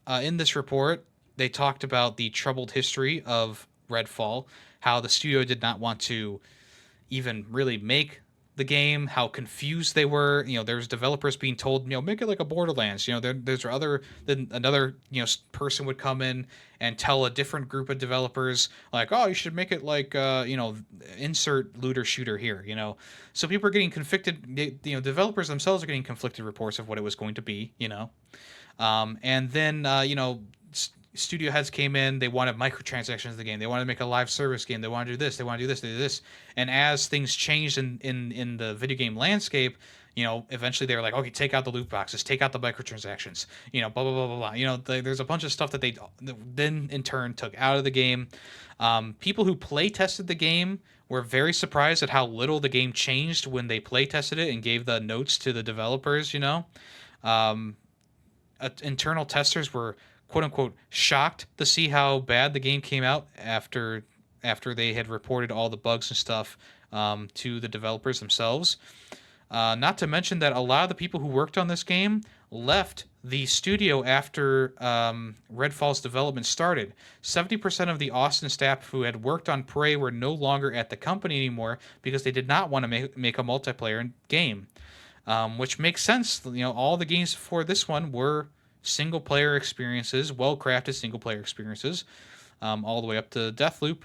in this report, they talked about the troubled history of Redfall, how the studio did not want to even really make the game, how confused they were. There's developers being told, make it like a Borderlands. There's another person would come in and tell a different group of developers like, oh, you should make it like insert looter shooter here. So people are getting conflicted. Developers themselves are getting conflicted reports of what it was going to be. And then studio heads came in. They wanted microtransactions in the game. They wanted to make a live service game. They want to do this. They want to do this. They do this. And as things changed in the video game landscape, eventually they were like, okay, take out the loot boxes, take out the microtransactions, blah blah blah blah blah. There's a bunch of stuff that they then in turn took out of the game. People who play tested the game were very surprised at how little the game changed when they play tested it and gave the notes to the developers. Internal testers were quote unquote shocked to see how bad the game came out after they had reported all the bugs and stuff to the developers themselves. Not to mention that a lot of the people who worked on this game left the studio after Redfall's development started. 70% of the Austin staff who had worked on Prey were no longer at the company anymore because they did not want to make a multiplayer game, which makes sense. All the games before this one were single player experiences, well crafted single player experiences, all the way up to Deathloop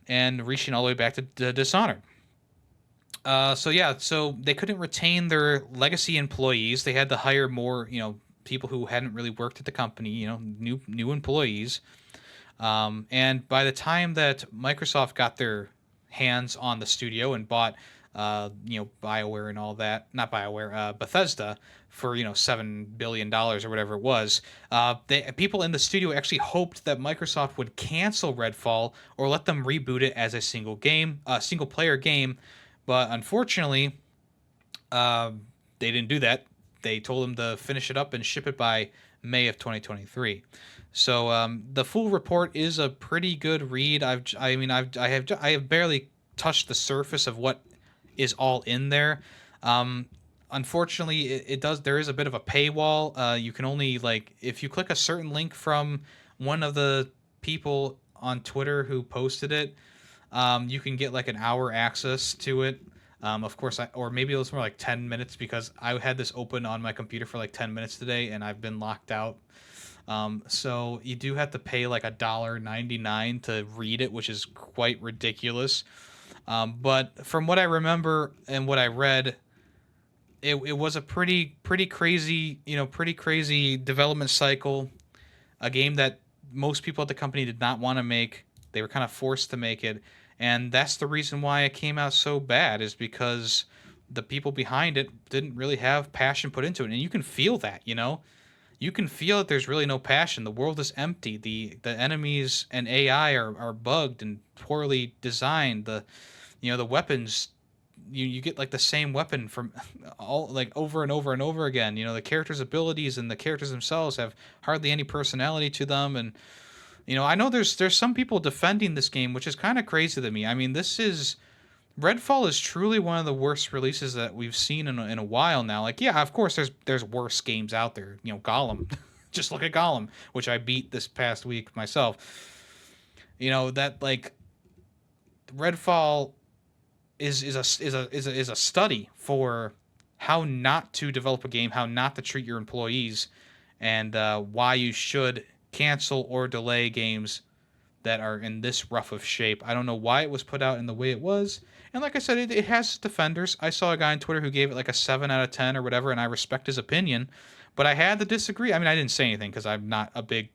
and reaching all the way back to Dishonored. So they couldn't retain their legacy employees. They had to hire more, people who hadn't really worked at the company, new employees. And by the time that Microsoft got their hands on the studio and bought BioWare and all that, not BioWare, Bethesda for, $7 billion or whatever it was. People in the studio actually hoped that Microsoft would cancel Redfall or let them reboot it as a single player game. But unfortunately, they didn't do that. They told them to finish it up and ship it by May of 2023. So the full report is a pretty good read. I have barely touched the surface of what is all in there. Um, Unfortunately, it does. There is a bit of a paywall. You can only like if you click a certain link from one of the people on Twitter who posted it, you can get like an hour access to it. Of course, or maybe it was more like 10 minutes because I had this open on my computer for like 10 minutes today and I've been locked out. So you do have to pay like $1.99 to read it, which is quite ridiculous. But from what I remember and what I read, it was a pretty crazy, pretty crazy development cycle. A game that most people at the company did not want to make. They were kind of forced to make it, and that's the reason why it came out so bad. Is because the people behind it didn't really have passion put into it, and you can feel that. You can feel that there's really no passion. The world is empty. The enemies and AI are bugged and poorly designed. The weapons, you get like the same weapon from all like over and over and over again. The characters' abilities and the characters themselves have hardly any personality to them. And I know there's some people defending this game, which is kind of crazy to me. I mean, this is Redfall is truly one of the worst releases that we've seen in a while now. Like, yeah, of course there's worse games out there. Gollum. Just look at Gollum, which I beat this past week myself. That like Redfall is a study for how not to develop a game, how not to treat your employees, and why you should cancel or delay games that are in this rough of shape. I don't know why it was put out in the way it was. And like I said, it has defenders. I saw a guy on Twitter who gave it like a 7 out of 10 or whatever, and I respect his opinion. But I had to disagree. I mean, I didn't say anything because I'm not a big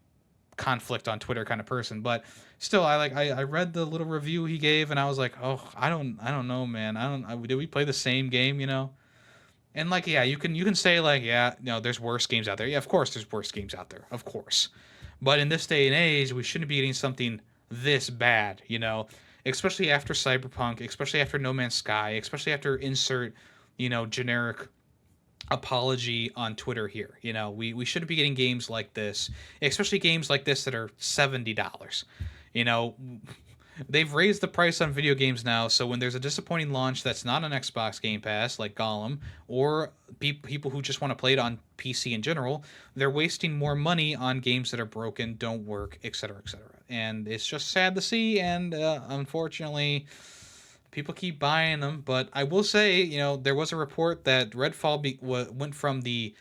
conflict on Twitter kind of person, but still, I read the little review he gave, and I was like, oh, I don't know, man. Did we play the same game, And like, yeah, you can say like, yeah, there's worse games out there. Yeah, of course, there's worse games out there, of course. But in this day and age, we shouldn't be getting something this bad, especially after Cyberpunk, especially after No Man's Sky, especially after insert, generic apology on Twitter here. We shouldn't be getting games like this, especially games like this that are $70. You know, they've raised the price on video games now, so when there's a disappointing launch that's not on Xbox Game Pass, like Gollum, or people who just want to play it on PC in general, they're wasting more money on games that are broken, don't work, etc., etc. And it's just sad to see, and unfortunately, people keep buying them. But I will say, there was a report that Redfall went from the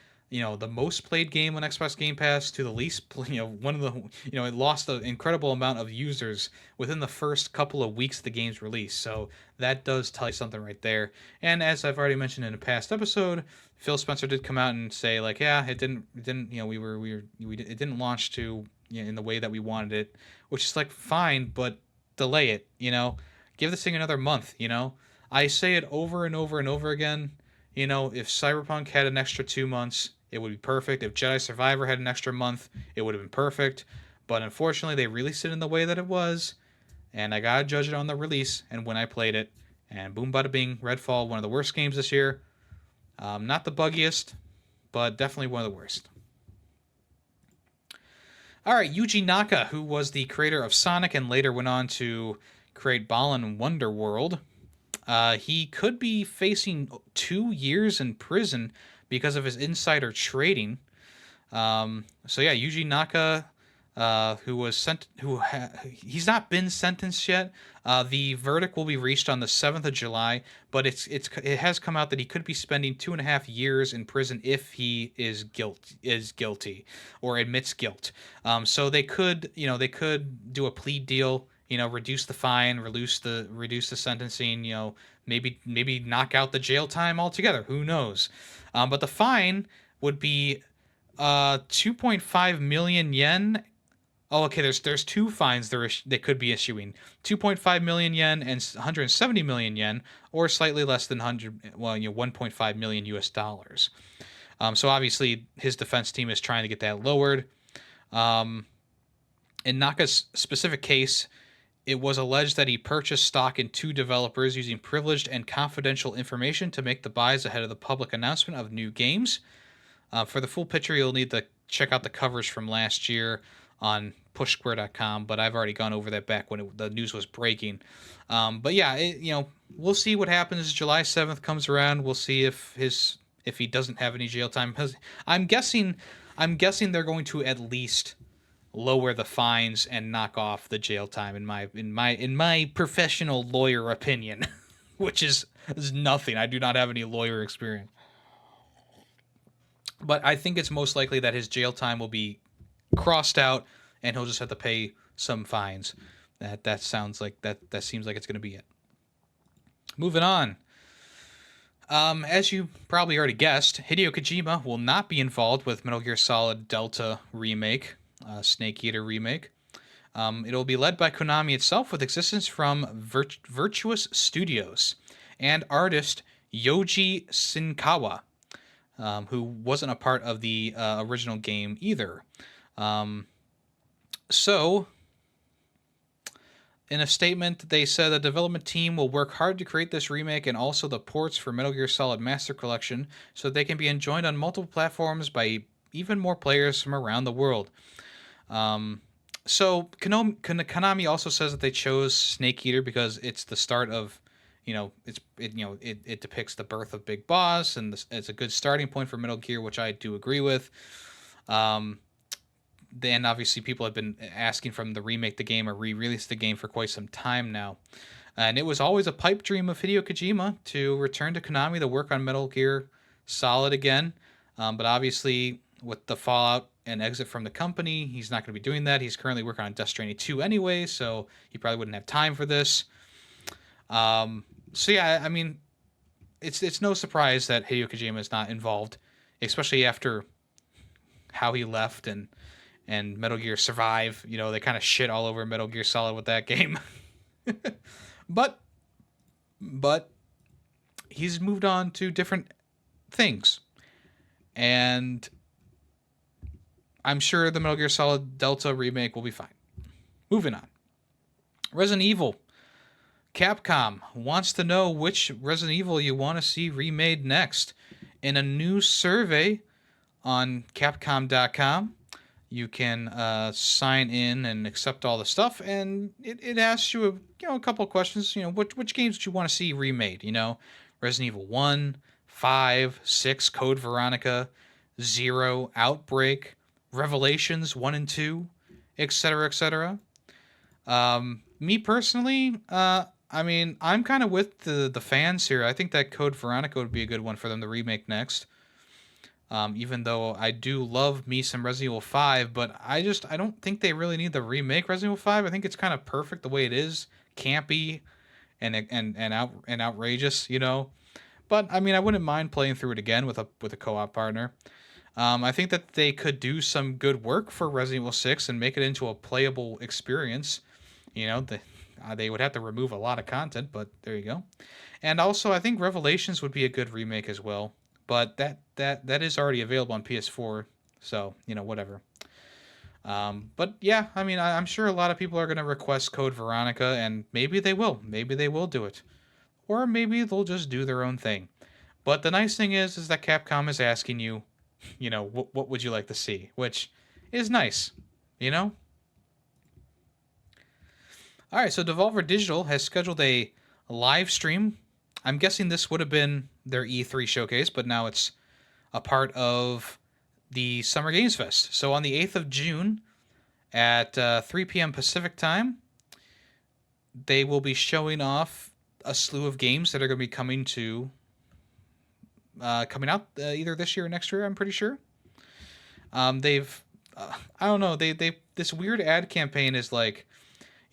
most played game on Xbox Game Pass to the least, one of the, it lost an incredible amount of users within the first couple of weeks of the game's release. So that does tell you something right there. And as I've already mentioned in a past episode, Phil Spencer did come out and say like, yeah, it didn't, it didn't launch to, in the way that we wanted it, which is like fine, but delay it, give this thing another month, I say it over and over and over again. If Cyberpunk had an extra 2 months, it would be perfect. If Jedi Survivor had an extra month, it would have been perfect. But unfortunately, they released it in the way that it was, and I gotta judge it on the release and when I played it. And boom, bada bing, Redfall, one of the worst games this year. Not the buggiest, but definitely one of the worst. All right, Yuji Naka, who was the creator of Sonic and later went on to create Balan Wonderworld. He could be facing 2 years in prison because of his insider trading. So yeah, Yuji Naka, who was he's not been sentenced yet. The verdict will be reached on the 7th of July, but it has come out that he could be spending 2.5 years in prison if he is guilty or admits guilt. So they could do a plea deal. Reduce the fine, reduce the sentencing. Maybe knock out the jail time altogether. Who knows? But the fine would be 2.5 million yen. Oh, okay. There's 2 fines they could be issuing: 2.5 million yen and 170 million yen, or slightly less than 1.5 million US dollars. So obviously his defense team is trying to get that lowered. In Naka's specific case, it was alleged that he purchased stock in 2 developers using privileged and confidential information to make the buys ahead of the public announcement of new games. For the full picture, you'll need to check out the coverage from last year on pushsquare.com, but I've already gone over that back when the news was breaking. But yeah, we'll see what happens. July 7th comes around. We'll see if he doesn't have any jail time. I'm guessing they're going to at least lower the fines and knock off the jail time in my professional lawyer opinion, which is nothing. I do not have any lawyer experience. But I think it's most likely that his jail time will be crossed out and he'll just have to pay some fines. That sounds like that seems like it's going to be it. Moving on. As you probably already guessed, Hideo Kojima will not be involved with Metal Gear Solid Delta remake, Snake Eater remake. It'll be led by Konami itself with assistance from Virtuous Studios and artist Yoji Shinkawa, who wasn't a part of the original game either. So, in a statement, they said the development team will work hard to create this remake and also the ports for Metal Gear Solid Master Collection so they can be enjoyed on multiple platforms by even more players from around the world. So Konami also says that they chose Snake Eater because it's the start of, it depicts the birth of Big Boss, and it's a good starting point for Metal Gear, which I do agree with. Then obviously people have been asking for them to remake the game or re-release the game for quite some time now. And it was always a pipe dream of Hideo Kojima to return to Konami to work on Metal Gear Solid again. But obviously with the fallout and exit from the company, he's not going to be doing that. He's currently working on Death Stranding 2 anyway, so he probably wouldn't have time for this. So yeah, I mean, it's no surprise that Hideo Kojima is not involved, especially after how he left and Metal Gear Survive. They kind of shit all over Metal Gear Solid with that game. but he's moved on to different things. And I'm sure the Metal Gear Solid Delta remake will be fine. Moving on. Resident Evil. Capcom wants to know which Resident Evil you want to see remade next. In a new survey on Capcom.com, you can sign in and accept all the stuff, and it asks you a couple of questions. Which games do you want to see remade? Resident Evil 1, 5, 6, Code Veronica, 0, Outbreak, Revelations 1 and 2, etc., etc. Me personally, I'm kind of with the fans here. I think that Code Veronica would be a good one for them to remake next. Even though I do love me some Resident Evil 5, but I don't think they really need to remake Resident Evil 5. I think it's kind of perfect the way it is, campy and outrageous, But I wouldn't mind playing through it again with a co-op partner. I think that they could do some good work for Resident Evil 6 and make it into a playable experience. They would have to remove a lot of content, but there you go. And also, I think Revelations would be a good remake as well. But that is already available on PS4, so whatever. But yeah, I'm sure a lot of people are going to request Code Veronica, and maybe they will. Maybe they will do it, or maybe they'll just do their own thing. But the nice thing is that Capcom is asking you, what would you like to see, which is nice, All right, so Devolver Digital has scheduled a live stream. I'm guessing this would have been their E3 showcase, but now it's a part of the Summer Games Fest. So on the 8th of June at 3 p.m. Pacific time, they will be showing off a slew of games that are going to be coming out either this year or next year, I'm pretty sure. I don't know, they this weird ad campaign is like,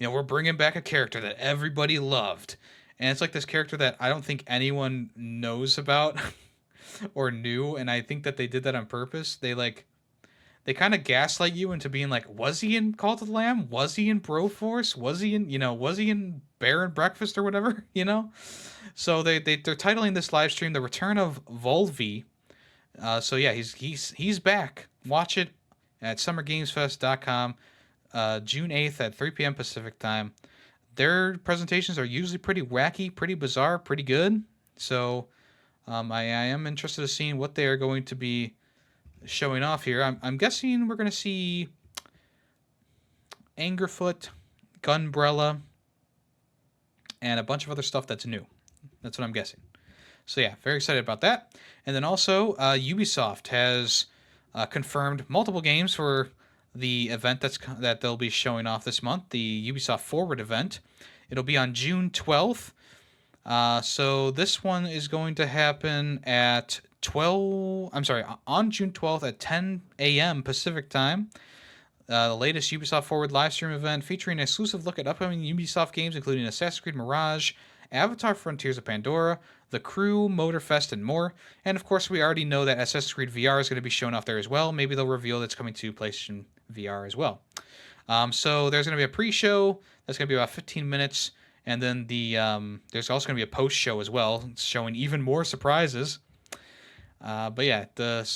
we're bringing back a character that everybody loved. And it's like this character that I don't think anyone knows about or knew, and I think that they did that on purpose. They kind of gaslight you into being like, was he in Call to the Lamb? Was he in Broforce? Was he in Bear and Breakfast or whatever? So they're titling this live stream "The Return of Volvi." So yeah, he's back. Watch it at summergamesfest.com, June 8th at 3 p.m. Pacific time. Their presentations are usually pretty wacky, pretty bizarre, pretty good. So I am interested in seeing what they are going to be showing off here. I'm guessing we're going to see Angerfoot, Gunbrella, and a bunch of other stuff that's new. That's what I'm guessing. So yeah, very excited about that. And then also, Ubisoft has confirmed multiple games for the event that they'll be showing off this month, the Ubisoft Forward event. It'll be on June 12th. So this one is going to happen at 12. I'm sorry, on June 12th at 10 a.m. Pacific time. The latest Ubisoft Forward live stream event featuring an exclusive look at upcoming Ubisoft games, including Assassin's Creed Mirage, Avatar Frontiers of Pandora, The Crew, Motorfest, and more. And of course, we already know that Assassin's Creed VR is going to be shown off there as well. Maybe they'll reveal that's coming to PlayStation VR as well. So there's going to be a pre-show that's going to be about 15 minutes. And then there's also going to be a post-show as well, showing even more surprises. But yeah, it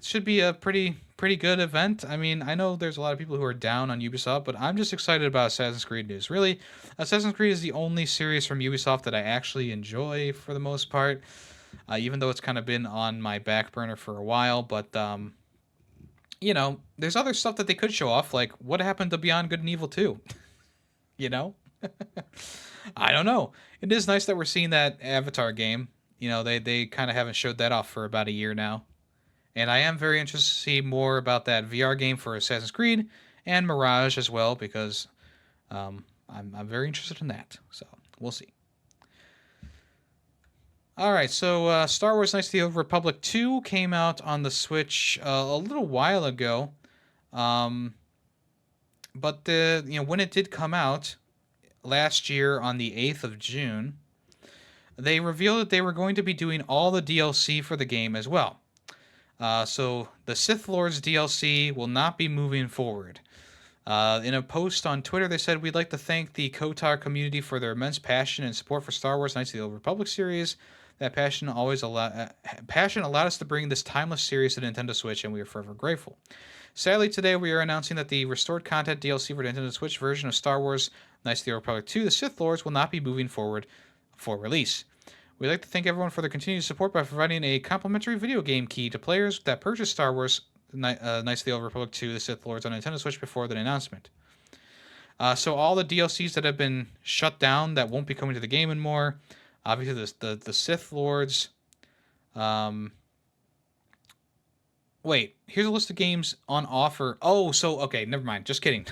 should be a pretty good event. I mean, I know there's a lot of people who are down on Ubisoft, but I'm just excited about Assassin's Creed news. Really, Assassin's Creed is the only series from Ubisoft that I actually enjoy for the most part, even though it's kind of been on my back burner for a while. But there's other stuff that they could show off, like what happened to Beyond Good and Evil 2. you know, I don't know. It is nice that we're seeing that Avatar game. They kind of haven't showed that off for about a year now. And I am very interested to see more about that VR game for Assassin's Creed and Mirage as well, because I'm very interested in that. So we'll see. All right, so Star Wars Knights of the Old Republic 2 came out on the Switch a little while ago. But when it did come out last year on the 8th of June, they revealed that they were going to be doing all the DLC for the game as well. So the Sith Lords DLC will not be moving forward. In a post on Twitter, they said, "We'd like to thank the KOTOR community for their immense passion and support for Star Wars Knights of the Old Republic series. That passion allowed us to bring this timeless series to the Nintendo Switch, and we are forever grateful. Sadly, today we are announcing that the restored content DLC for the Nintendo Switch version of Star Wars Knights of the Old Republic 2, The Sith Lords, will not be moving forward for release. We'd like to thank everyone for their continued support by providing a complimentary video game key to players that purchased Star Wars Knights of the Old Republic 2, The Sith Lords on Nintendo Switch before the announcement." So all the DLCs that have been shut down that won't be coming to the game anymore, obviously the Sith Lords. Wait, here's a list of games on offer. Oh, so, okay, never mind. Just kidding.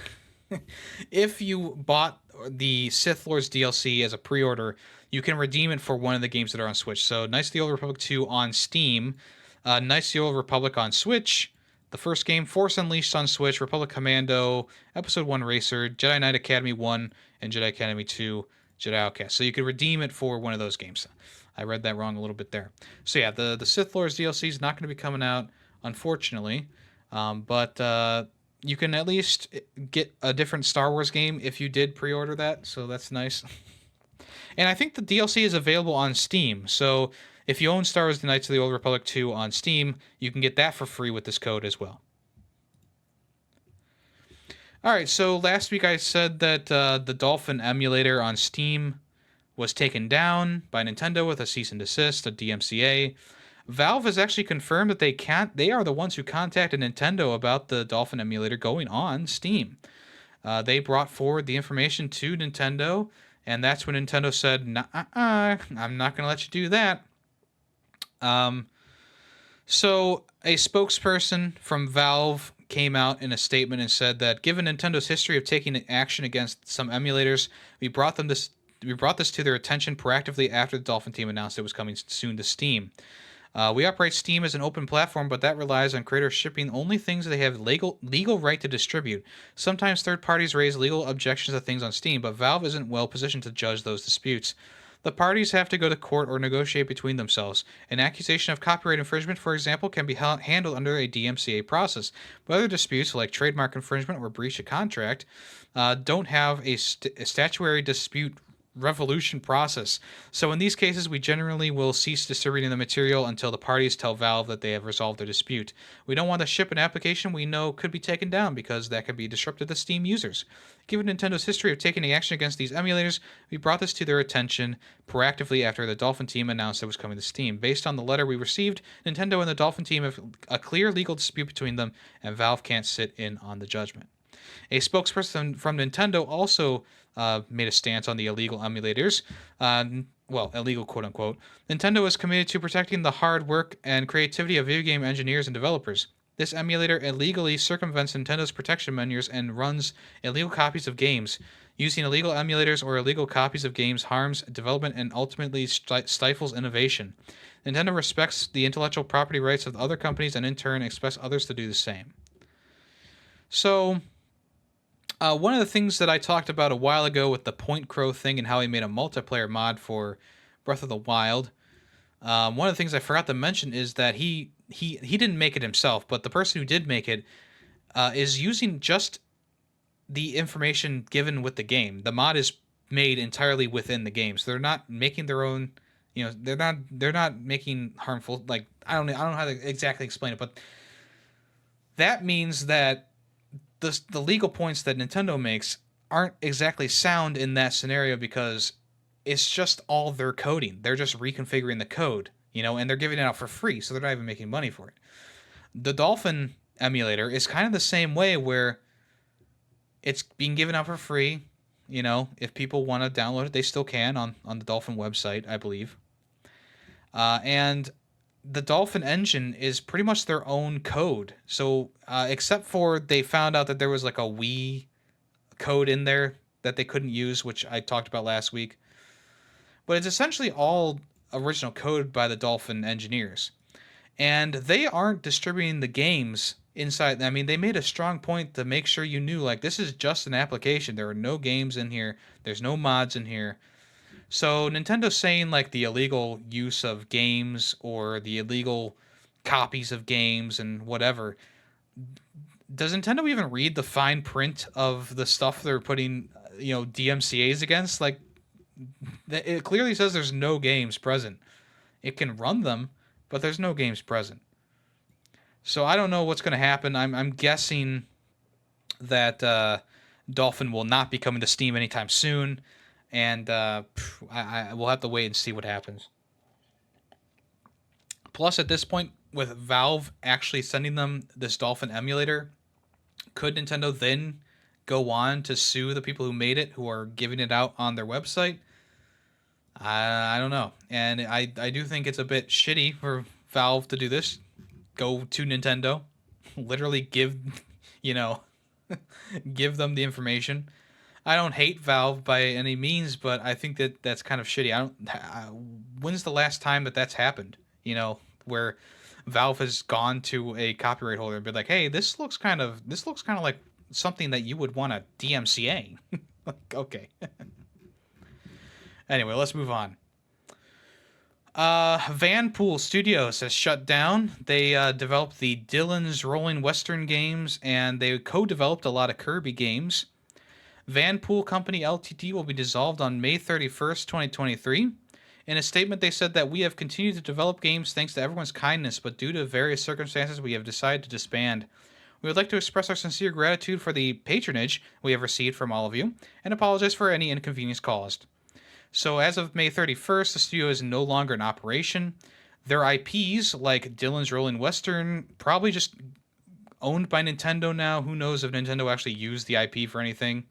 If you bought the Sith Lords DLC as a pre-order, you can redeem it for one of the games that are on Switch. So Knights of the Old Republic 2 on Steam, Knights of the Old Republic on Switch, the first game, Force Unleashed on Switch, Republic Commando, Episode 1 Racer, Jedi Knight Academy 1, and Jedi Academy 2, Jedi Outcast. So you could redeem it for one of those games. I read that wrong a little bit there. So yeah, the Sith Lords DLC is not going to be coming out, unfortunately. But you can at least get a different Star Wars game if you did pre-order that, so that's nice. And I think the DLC is available on Steam, so if you own Star Wars: The Knights of the Old Republic 2 on Steam, you can get that for free with this code as well. Alright, so last week I said that the Dolphin emulator on Steam was taken down by Nintendo with a cease and desist, a DMCA. Valve has actually confirmed that they are the ones who contacted Nintendo about the Dolphin emulator going on Steam. They brought forward the information to Nintendo, and that's when Nintendo said, I'm not going to let you do that. So a spokesperson from Valve came out in a statement and said that given Nintendo's history of taking action against some emulators, we brought this to their attention proactively after the Dolphin team announced it was coming soon to Steam. We operate Steam as an open platform, but that relies on creators shipping only things they have legal right to distribute. Sometimes third parties raise legal objections to things on Steam, but Valve isn't well positioned to judge those disputes. The parties have to go to court or negotiate between themselves. An accusation of copyright infringement, for example, can be handled under a DMCA process, but other disputes like trademark infringement or breach of contract don't have a statutory dispute resolution process. So in these cases, we generally will cease distributing the material until the parties tell Valve that they have resolved their dispute. We don't want to ship an application we know could be taken down because that could be disruptive to Steam users. Given Nintendo's history of taking action against these emulators, we brought this to their attention proactively after the Dolphin team announced it was coming to Steam. Based on the letter we received, Nintendo and the Dolphin team have a clear legal dispute between them, and Valve can't sit in on the judgment. A spokesperson from Nintendo also made a stance on the illegal emulators. well, illegal quote unquote, Nintendo is committed to protecting the hard work and creativity of video game engineers and developers. This emulator illegally circumvents Nintendo's protection measures and runs illegal copies of games. Using illegal emulators or illegal copies of games harms development and ultimately stifles innovation. Nintendo respects the intellectual property rights of other companies and in turn expects others to do the same. So, one of the things that I talked about a while ago with the Point Crow thing and how he made a multiplayer mod for Breath of the Wild, one of the things I forgot to mention is that he didn't make it himself, but the person who did make it is using just the information given with the game. The mod is made entirely within the game, so they're not making their own. You know, they're not making harmful. Like I don't know how to exactly explain it, but that means that the legal points that Nintendo makes aren't exactly sound in that scenario because it's just all their coding. They're just reconfiguring the code, and they're giving it out for free, so they're not even making money for it. The Dolphin emulator is kind of the same way where it's being given out for free. If people want to download it, they still can on the Dolphin website, I believe. And the Dolphin engine is pretty much their own code. So, except for they found out that there was like a Wii code in there that they couldn't use, which I talked about last week. But it's essentially all original code by the Dolphin engineers. And they aren't distributing the games inside. I mean, they made a strong point to make sure you knew, like, this is just an application. There are no games in here. There's no mods in here. So Nintendo's saying, like, the illegal use of games or the illegal copies of games and whatever. Does Nintendo even read the fine print of the stuff they're putting, DMCA's against? Like, it clearly says there's no games present. It can run them, but there's no games present. So I don't know what's going to happen. I'm guessing that Dolphin will not be coming to Steam anytime soon, and I will have to wait and see what happens. Plus, at this point, with Valve actually sending them this Dolphin emulator, could Nintendo then go on to sue the people who made it, who are giving it out on their website? I don't know. And I do think it's a bit shitty for Valve to do this. Go to Nintendo, literally give them the information. I don't hate Valve by any means, but I think that that's kind of shitty. When's the last time that that's happened? Where Valve has gone to a copyright holder and been like, "Hey, this looks kind of like something that you would want a DMCA." Like, okay. Anyway, let's move on. Vanpool Studios has shut down. They developed the Dylan's Rolling Western games, and they co-developed a lot of Kirby games. Vanpool Company Ltd. will be dissolved on May 31st, 2023. In a statement, they said that we have continued to develop games thanks to everyone's kindness, but due to various circumstances, we have decided to disband. We would like to express our sincere gratitude for the patronage we have received from all of you, and apologize for any inconvenience caused. So as of May 31st, the studio is no longer in operation. Their IPs, like Dylan's Rolling Western, probably just owned by Nintendo now. Who knows if Nintendo actually used the IP for anything.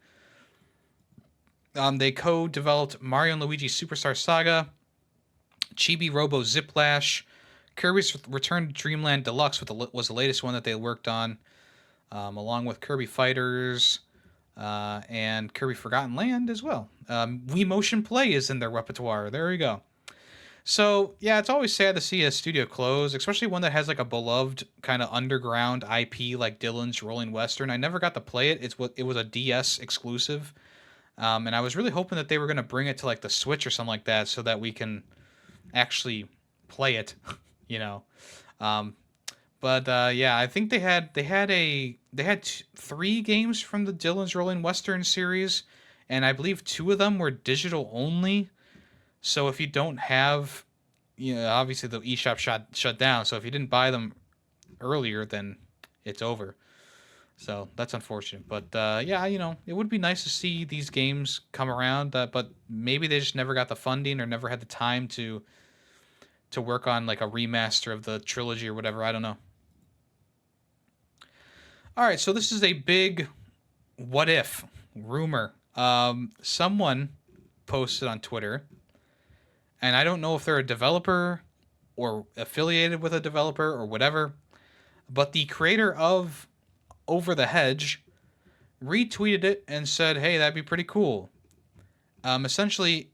They co-developed Mario & Luigi Superstar Saga, Chibi Robo Ziplash, Kirby's Return to Dreamland Deluxe was the latest one that they worked on, along with Kirby Fighters, and Kirby Forgotten Land as well. Wii Motion Play is in their repertoire. There you go. So, yeah, it's always sad to see a studio close, especially one that has like a beloved kind of underground IP like Dylan's Rolling Western. I never got to play it. It was a DS exclusive. And I was really hoping that they were going to bring it to like the Switch or something like that so that we can actually play it, Yeah, I think they had 3 games from the Dylan's Rolling Western series, and I believe 2 of them were digital only. So if you don't have, obviously the eShop shut down. So if you didn't buy them earlier, then it's over. So that's unfortunate. But yeah, it would be nice to see these games come around. But maybe they just never got the funding or never had the time to work on like a remaster of the trilogy or whatever. I don't know. All right, so this is a big what if rumor. Someone posted on Twitter and I don't know if they're a developer or affiliated with a developer or whatever, but the creator of Over the Hedge retweeted it and said, "Hey, that'd be pretty cool." Essentially,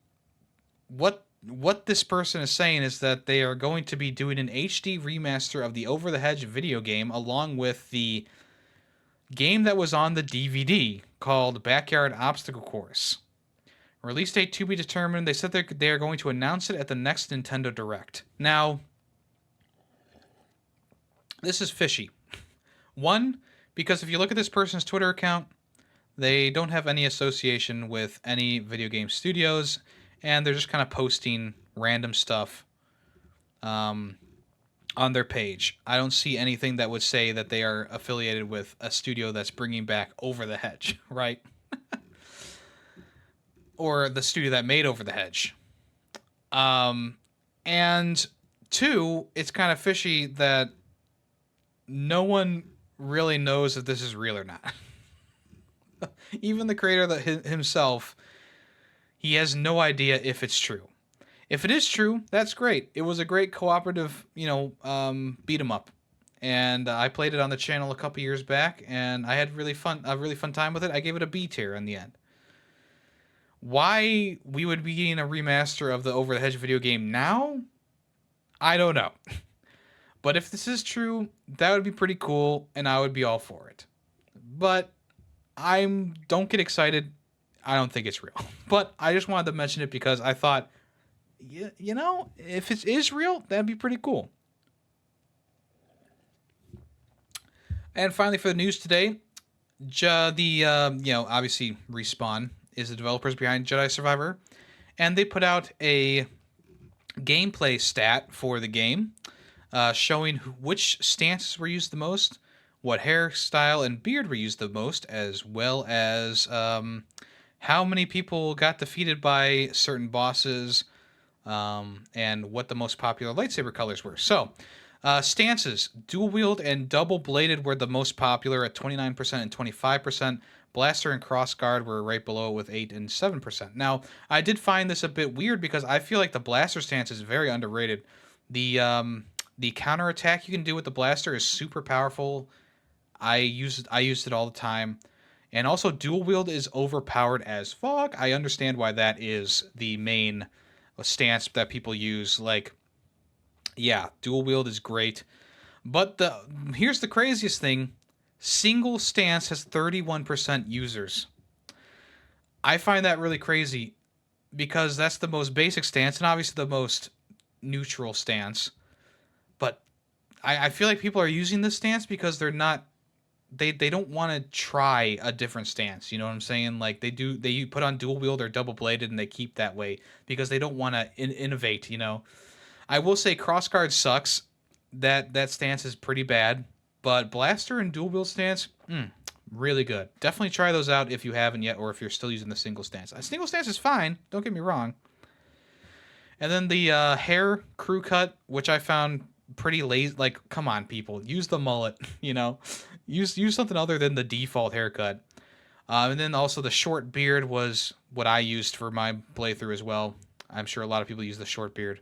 what this person is saying is that they are going to be doing an HD remaster of the Over the Hedge video game along with the game that was on the DVD called Backyard Obstacle Course. Release date to be determined. They said they are going to announce it at the next Nintendo Direct. Now, this is fishy. One, because if you look at this person's Twitter account, they don't have any association with any video game studios, and they're just kind of posting random stuff on their page. I don't see anything that would say that they are affiliated with a studio that's bringing back Over the Hedge, right? Or the studio that made Over the Hedge. And two, it's kind of fishy that no one really knows if this is real or not. Even the creator himself, he has no idea if it's true. If it is true, that's great. It was a great cooperative, beat 'em up, and I played it on the channel a couple years back, and I had a really fun time with it. I gave it a B tier in the end. Why we would be getting a remaster of the Over the Hedge video game now, I don't know. But if this is true, that would be pretty cool, and I would be all for it. But don't get excited. I don't think it's real. But I just wanted to mention it because I thought, if it is real, that'd be pretty cool. And finally, for the news today, obviously Respawn is the developers behind Jedi Survivor, and they put out a gameplay stat for the game, showing which stances were used the most, what hairstyle and beard were used the most, as well as how many people got defeated by certain bosses, and what the most popular lightsaber colors were. So, stances, dual wield and double bladed were the most popular at 29% and 25%. Blaster and crossguard were right below with 8 and 7%. Now, I did find this a bit weird because I feel like the blaster stance is very underrated. The counterattack you can do with the blaster is super powerful. I used it all the time. And also, dual wield is overpowered as fuck. I understand why that is the main stance that people use. Dual wield is great. But here's the craziest thing. Single stance has 31% users. I find that really crazy because that's the most basic stance and obviously the most neutral stance. But I feel like people are using this stance because they're not... They don't want to try a different stance. You know what I'm saying? Like they put on dual wield or double bladed and they keep that way because they don't want to innovate, I will say crossguard sucks. That stance is pretty bad. But blaster and dual wield stance, really good. Definitely try those out if you haven't yet, or if you're still using the single stance. A single stance is fine, don't get me wrong. And then the hair crew cut, which I found pretty lazy. Like, come on, people, use the mullet. Use something other than the default haircut. And then also the short beard was what I used for my playthrough as well. I'm sure a lot of people use the short beard.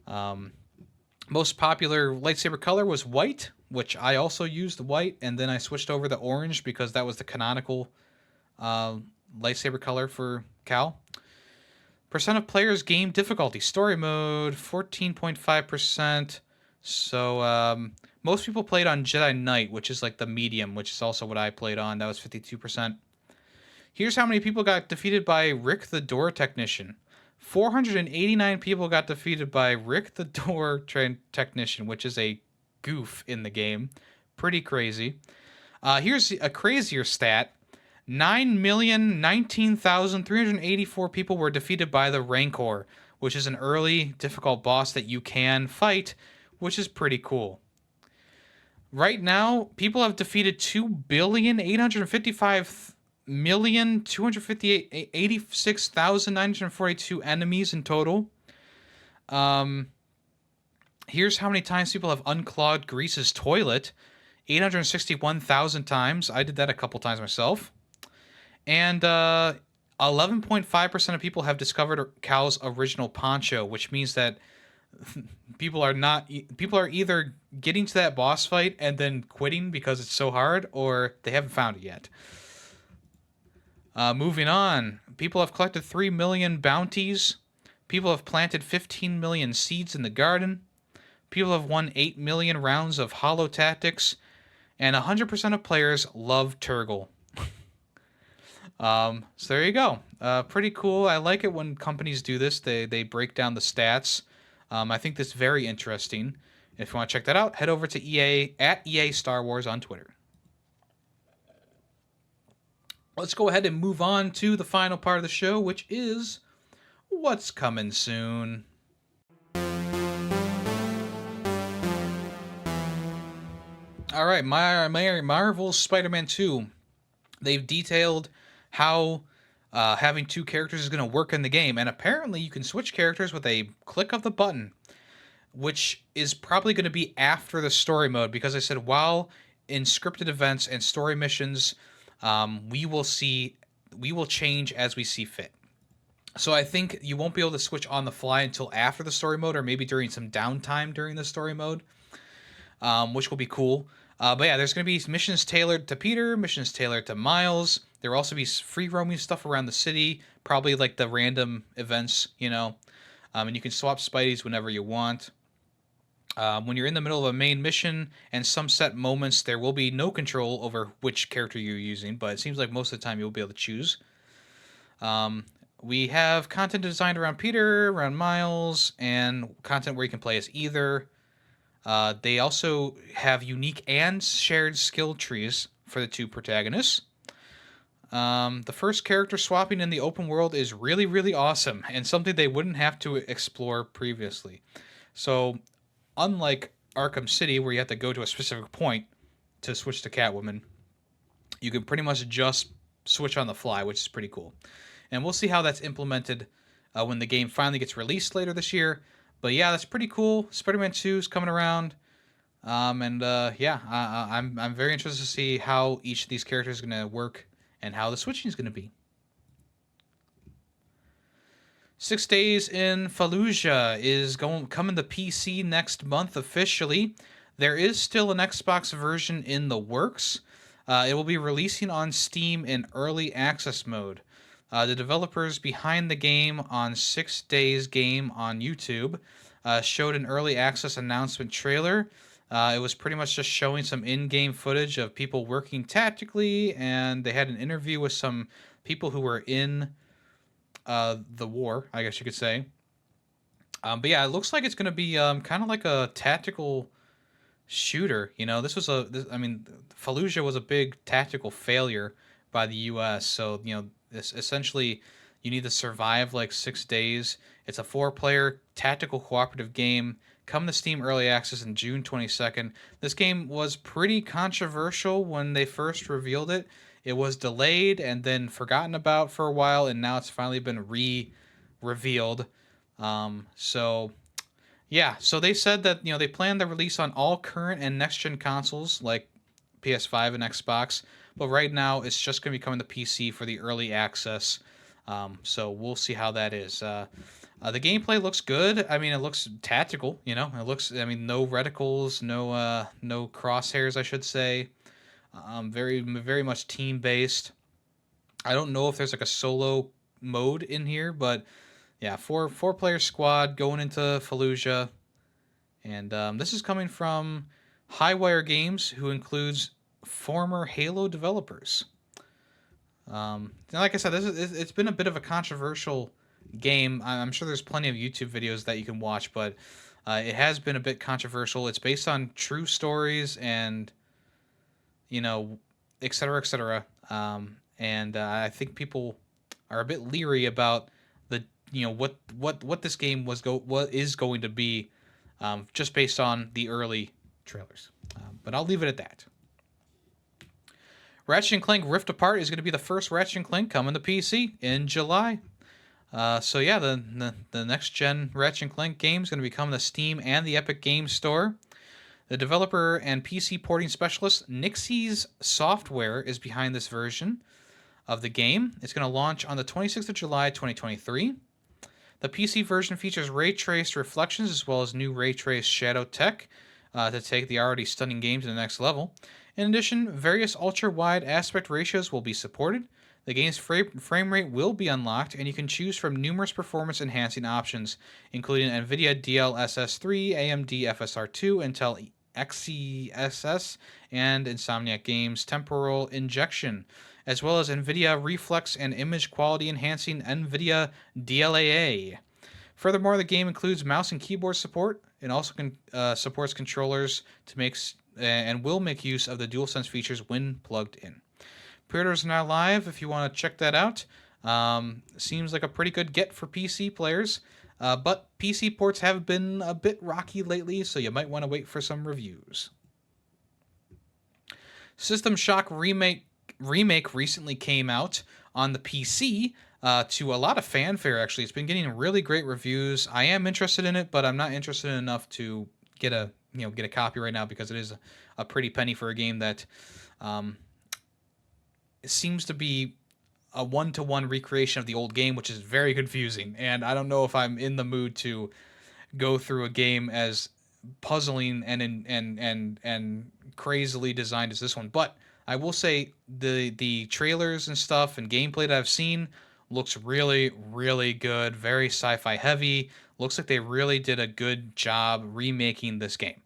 Most popular lightsaber color was white, which I also used white, and then I switched over to orange because that was the canonical lightsaber color for Cal. Percent of players game difficulty. Story mode, 14.5%. So most people played on Jedi Knight, which is like the medium, which is also what I played on. That was 52%. Here's how many people got defeated by Rick the Door Technician. 489 people got defeated by Rick the Door Technician, which is a goof in the game. Pretty crazy. Here's a crazier stat. 9,019,384 people were defeated by the Rancor, which is an early, difficult boss that you can fight, which is pretty cool. Right now, people have defeated 2,855,286,942 enemies in total. Here's how many times people have unclogged Grease's toilet. 861,000 times. I did that a couple times myself. And 11.5% of people have discovered Cal's original poncho, which means that people are either getting to that boss fight and then quitting because it's so hard, or they haven't found it yet. Moving on, people have collected 3 million bounties. People have planted 15 million seeds in the garden. People have won 8 million rounds of holo tactics, and 100% of players love Turgle. So there you go. Pretty cool. I like it when companies do this. They break down the stats. I think this is very interesting. If you want to check that out, head over to EA at EA Star Wars on Twitter. Let's go ahead and move on to the final part of the show, which is what's coming soon. All right, Marvel's Spider-Man 2. They've detailed how having two characters is going to work in the game, and apparently you can switch characters with a click of the button, which is probably going to be after the story mode, because I said while in scripted events and story missions, we will change as we see fit. So I think you won't be able to switch on the fly until after the story mode, or maybe during some downtime during the story mode, which will be cool. But yeah, there's going to be missions tailored to Peter, missions tailored to Miles. There will also be free roaming stuff around the city, probably like the random events, and you can swap Spideys whenever you want. When you're in the middle of a main mission and some set moments, there will be no control over which character you're using, but it seems like most of the time you'll be able to choose. We have content designed around Peter, around Miles, and content where you can play as either. They also have unique and shared skill trees for the two protagonists. The first character swapping in the open world is really, really awesome, and something they wouldn't have to explore previously. So, unlike Arkham City, where you have to go to a specific point to switch to Catwoman, you can pretty much just switch on the fly, which is pretty cool. And we'll see how that's implemented when the game finally gets released later this year. But yeah, that's pretty cool. Spider-Man 2 is coming around. I'm very interested to see how each of these characters is going to work and how the switching is going to be. 6 Days in Fallujah is coming to PC next month officially. There is still an Xbox version in the works. It will be releasing on Steam in early access mode. The developers behind the game on 6 Days Game on YouTube showed an early access announcement trailer. It was pretty much just showing some in-game footage of people working tactically, and they had an interview with some people who were in the war, I guess you could say. But yeah, it looks like it's going to be kind of like a tactical shooter. Fallujah was a big tactical failure by the U.S., so, essentially, you need to survive like 6 days. It's a 4-player tactical cooperative game. Come to Steam Early Access in June 22nd. This game was pretty controversial when they first revealed it. It was delayed and then forgotten about for a while, and now it's finally been revealed. So they said that they plan to release on all current and next-gen consoles like PS5 and Xbox. But right now, it's just going to be coming to PC for the early access. So we'll see how that is. The gameplay looks good. I mean, it looks tactical. It looks. No reticles, no crosshairs, I should say. Very, very much team based. I don't know if there's like a solo mode in here, but yeah, four-player squad going into Fallujah, and this is coming from Highwire Games, who includes former Halo developers. Like I said, it's been a bit of a controversial game. I'm sure there's plenty of YouTube videos that you can watch, but it has been a bit controversial. It's based on true stories and, et cetera, et cetera. And I think people are a bit leery about what this game what is going to be, just based on the early trailers. But I'll leave it at that. Ratchet & Clank Rift Apart is going to be the first Ratchet & Clank coming to PC in July. The next-gen Ratchet & Clank game is going to be coming to Steam and the Epic Games Store. The developer and PC porting specialist Nixie's Software is behind this version. of the game. It's going to launch on the 26th of July, 2023. The PC version features ray traced reflections as well as new ray traced shadow tech to take the already stunning game to the next level. In addition, various ultra-wide aspect ratios will be supported. The game's frame rate will be unlocked, and you can choose from numerous performance-enhancing options, including NVIDIA DLSS3, AMD FSR2, Intel XeSS, and Insomniac Games Temporal Injection, as well as NVIDIA Reflex and image quality enhancing NVIDIA DLAA. Furthermore, the game includes mouse and keyboard support, and also supports controllers to make and will make use of the DualSense features when plugged in. Pre-orders are now live if you want to check that out. Seems like a pretty good get for PC players, but PC ports have been a bit rocky lately, so you might want to wait for some reviews. System Shock Remake recently came out on the PC to a lot of fanfare, actually. It's been getting really great reviews. I am interested in it, but I'm not interested enough to get a copy right now because it is a pretty penny for a game that seems to be a one-to-one recreation of the old game, which is very confusing. And I don't know if I'm in the mood to go through a game as puzzling and crazily designed as this one. But I will say the trailers and stuff and gameplay that I've seen looks really, really good. Very sci-fi heavy. Looks like they really did a good job remaking this game.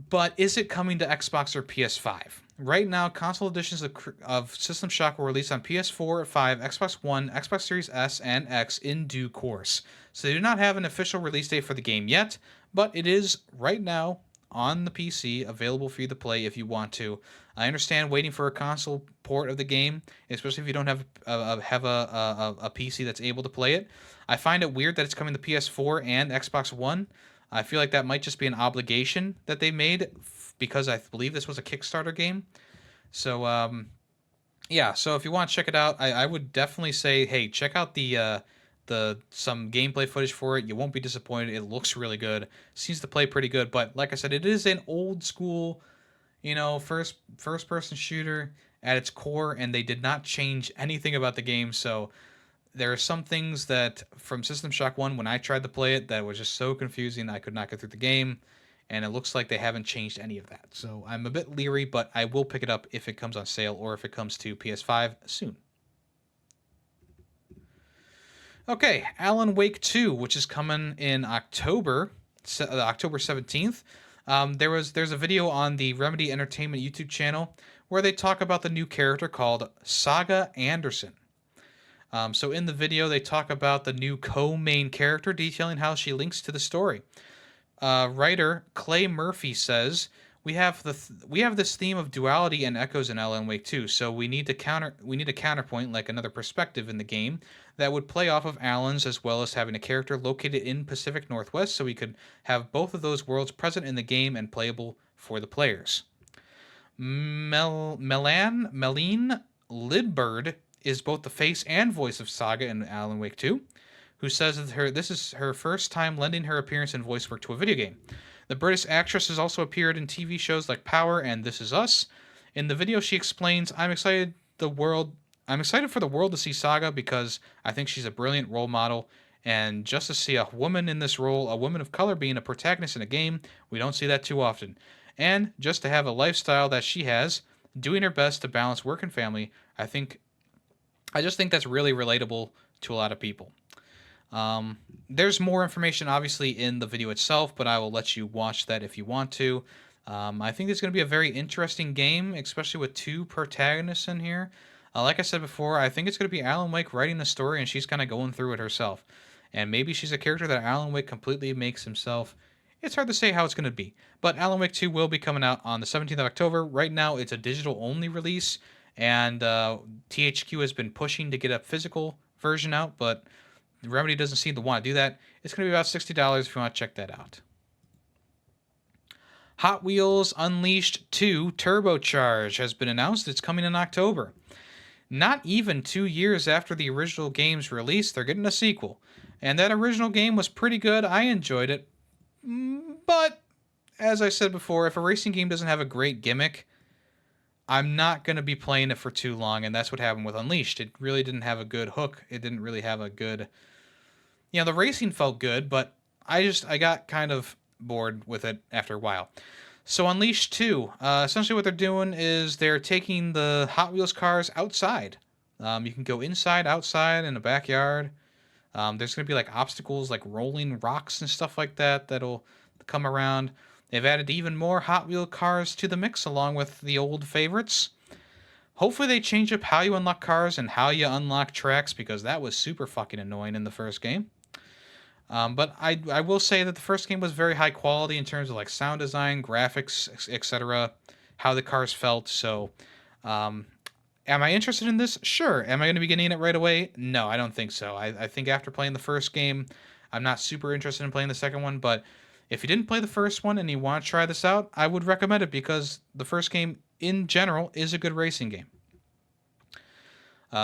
But is it coming to Xbox or PS5? Right now, console editions of System Shock will release on PS4, 5, Xbox One, Xbox Series S, and X in due course. So they do not have an official release date for the game yet, but it is right now on the PC, available for you to play if you want to. I understand waiting for a console port of the game, especially if you don't have a PC that's able to play it. I find it weird that it's coming to PS4 and Xbox One. I feel like that might just be an obligation that they made because I believe this was a Kickstarter game. So, yeah. So if you want to check it out, I would definitely say, hey, check out some gameplay footage for it. You won't be disappointed. It looks really good. Seems to play pretty good. But like I said, it is an old school, first person shooter at its core, and they did not change anything about the game. So there are some things that from System Shock 1, when I tried to play it, that was just so confusing I could not get through the game, and it looks like they haven't changed any of that. So I'm a bit leery, but I will pick it up if it comes on sale or if it comes to PS5 soon. Okay, Alan Wake 2, which is coming in October 17th. There's a video on the Remedy Entertainment YouTube channel where they talk about the new character called Saga Anderson. So in the video, they talk about the new co-main character, detailing how she links to the story. Writer Clay Murphy says, "We have this theme of duality and echoes in Alan Wake 2, so we need a counterpoint, like another perspective in the game that would play off of Alan's, as well as having a character located in Pacific Northwest, so we could have both of those worlds present in the game and playable for the players." Meline Lidbird is both the face and voice of Saga in Alan Wake 2, who says that this is her first time lending her appearance and voice work to a video game. The British actress has also appeared in TV shows like Power and This Is Us. In the video, she explains, I'm excited for the world to see Saga because I think she's a brilliant role model, and just to see a woman in this role, a woman of color being a protagonist in a game, we don't see that too often. And just to have a lifestyle that she has, doing her best to balance work and family, I just think that's really relatable to a lot of people. There's more information, obviously, in the video itself, but I will let you watch that if you want to. I think it's going to be a very interesting game, especially with two protagonists in here. Like I said before, I think it's going to be Alan Wake writing the story, and she's kind of going through it herself. And maybe she's a character that Alan Wake completely makes himself. It's hard to say how it's going to be. But Alan Wake 2 will be coming out on the 17th of October. Right now, it's a digital-only release. And THQ has been pushing to get a physical version out, but Remedy doesn't seem to want to do that. It's going to be about $60 if you want to check that out. Hot Wheels Unleashed 2 Turbocharge has been announced. It's coming in October. Not even 2 years after the original game's release, they're getting a sequel. And that original game was pretty good. I enjoyed it. But, as I said before, if a racing game doesn't have a great gimmick, I'm not going to be playing it for too long, and that's what happened with Unleashed. It really didn't have a good hook. It didn't really have a good, the racing felt good, but I got kind of bored with it after a while. So Unleashed 2, essentially what they're doing is they're taking the Hot Wheels cars outside. You can go inside, outside, in the backyard. There's going to be like obstacles like rolling rocks and stuff like that that'll come around. They've added even more Hot Wheel cars to the mix along with the old favorites. Hopefully they change up how you unlock cars and how you unlock tracks, because that was super fucking annoying in the first game. But I will say that the first game was very high quality in terms of like sound design, graphics, etc., how the cars felt. So, am I interested in this? Sure. Am I going to be getting it right away? No, I don't think so. I think after playing the first game, I'm not super interested in playing the second one. But if you didn't play the first one and you want to try this out, I would recommend it, because the first game in general is a good racing game.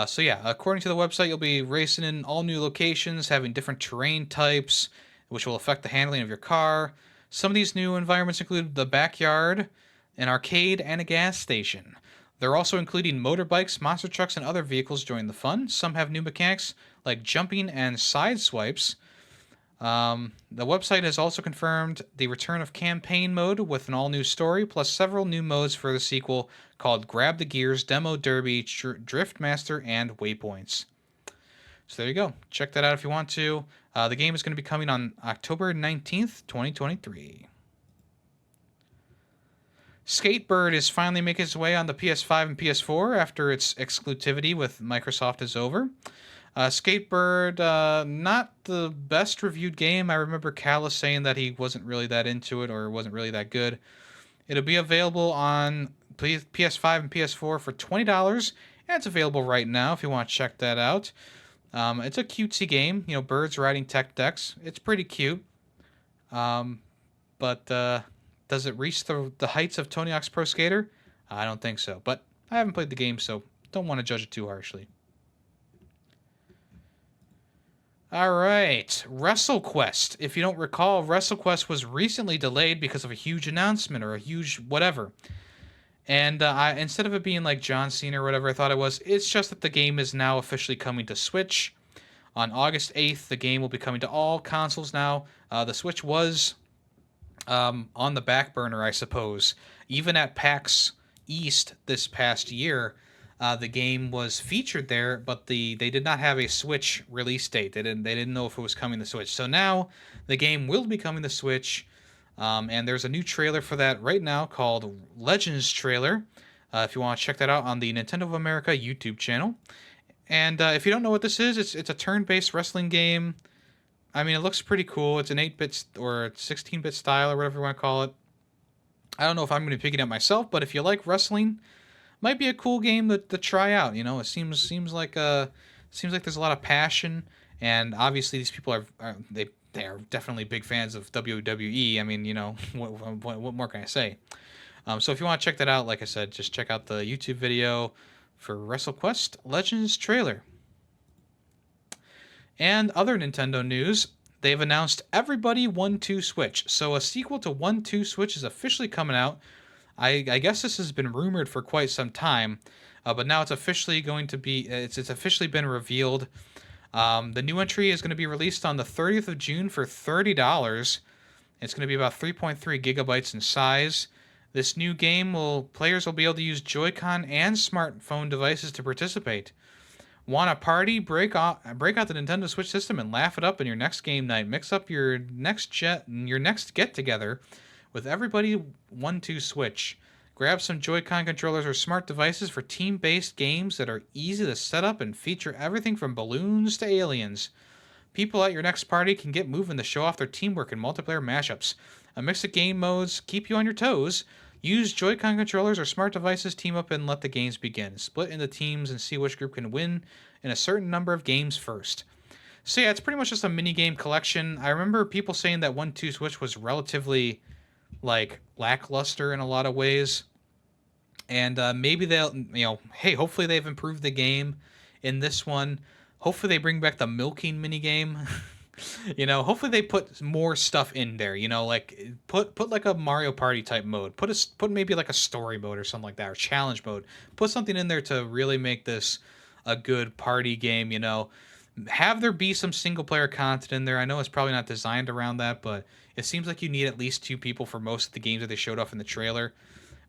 So yeah, according to the website, you'll be racing in all new locations, having different terrain types, which will affect the handling of your car. Some of these new environments include the backyard, an arcade, and a gas station. They're also including motorbikes, monster trucks, and other vehicles join the fun. Some have new mechanics like jumping and side swipes. The website has also confirmed the return of campaign mode with an all-new story, plus several new modes for the sequel called Grab the Gears, Demo Derby, Drift Master, and Waypoints. So there you go. Check that out if you want to. The game is going to be coming on October 19th, 2023. Skatebird is finally making its way on the PS5 and PS4 after its exclusivity with Microsoft is over. Skatebird, not the best reviewed game. I remember Callus saying that he wasn't really that into it or wasn't really that good. It'll be available on PS5 and PS4 for $20, and it's available right now if you want to check that out. It's a cutesy game, birds riding tech decks. It's pretty cute. But does it reach the heights of Tony Hawk's Pro Skater? I don't think so, but I haven't played the game, so don't want to judge it too harshly. All right, WrestleQuest. If you don't recall, WrestleQuest was recently delayed because of a huge announcement or a huge whatever. And instead of it being like John Cena or whatever I thought it was, it's just that the game is now officially coming to Switch. On August 8th, the game will be coming to all consoles now. The Switch was on the back burner, I suppose. Even at PAX East this past year, the game was featured there, but they did not have a Switch release date. They didn't know if it was coming to Switch. So now the game will be coming to Switch, and there's a new trailer for that right now called Legends Trailer. If you want to check that out on the Nintendo of America YouTube channel. And if you don't know what this is, it's a turn-based wrestling game. I mean, it looks pretty cool. It's an 8-bit or 16-bit style or whatever you want to call it. I don't know if I'm going to be picking it up myself, but if you like wrestling, might be a cool game to try out. It seems like there's a lot of passion, and obviously these people are definitely big fans of WWE. I mean, what more can I say? So if you want to check that out, like I said, just check out the YouTube video for WrestleQuest Legends trailer. And other Nintendo news, they've announced Everybody 1-2 Switch. So a sequel to 1-2 Switch is officially coming out. I guess this has been rumored for quite some time, but now it's officially going to be, it's officially been revealed. The new entry is going to be released on the 30th of June for $30. It's going to be about 3.3 gigabytes in size. This new game players will be able to use Joy-Con and smartphone devices to participate. Want a party? Break out the Nintendo Switch system and laugh it up in your next game night. Mix up your next get-together with Everybody 1-2 Switch. Grab some Joy-Con controllers or smart devices for team-based games that are easy to set up and feature everything from balloons to aliens. People at your next party can get moving to show off their teamwork in multiplayer mashups. A mix of game modes keep you on your toes. Use Joy-Con controllers or smart devices, team up, and let the games begin. Split into teams and see which group can win in a certain number of games first. So yeah, it's pretty much just a mini-game collection. I remember people saying that 1-2 Switch was relatively, lackluster in a lot of ways. And maybe they'll, hopefully they've improved the game in this one. Hopefully they bring back the milking mini-game. Hopefully they put more stuff in there. Like put like a Mario Party type mode. Put maybe like a story mode or something like that, or challenge mode. Put something in there to really make this a good party game. Have there be some single player content in there. I know it's probably not designed around that, but it seems like you need at least 2 people for most of the games that they showed off in the trailer,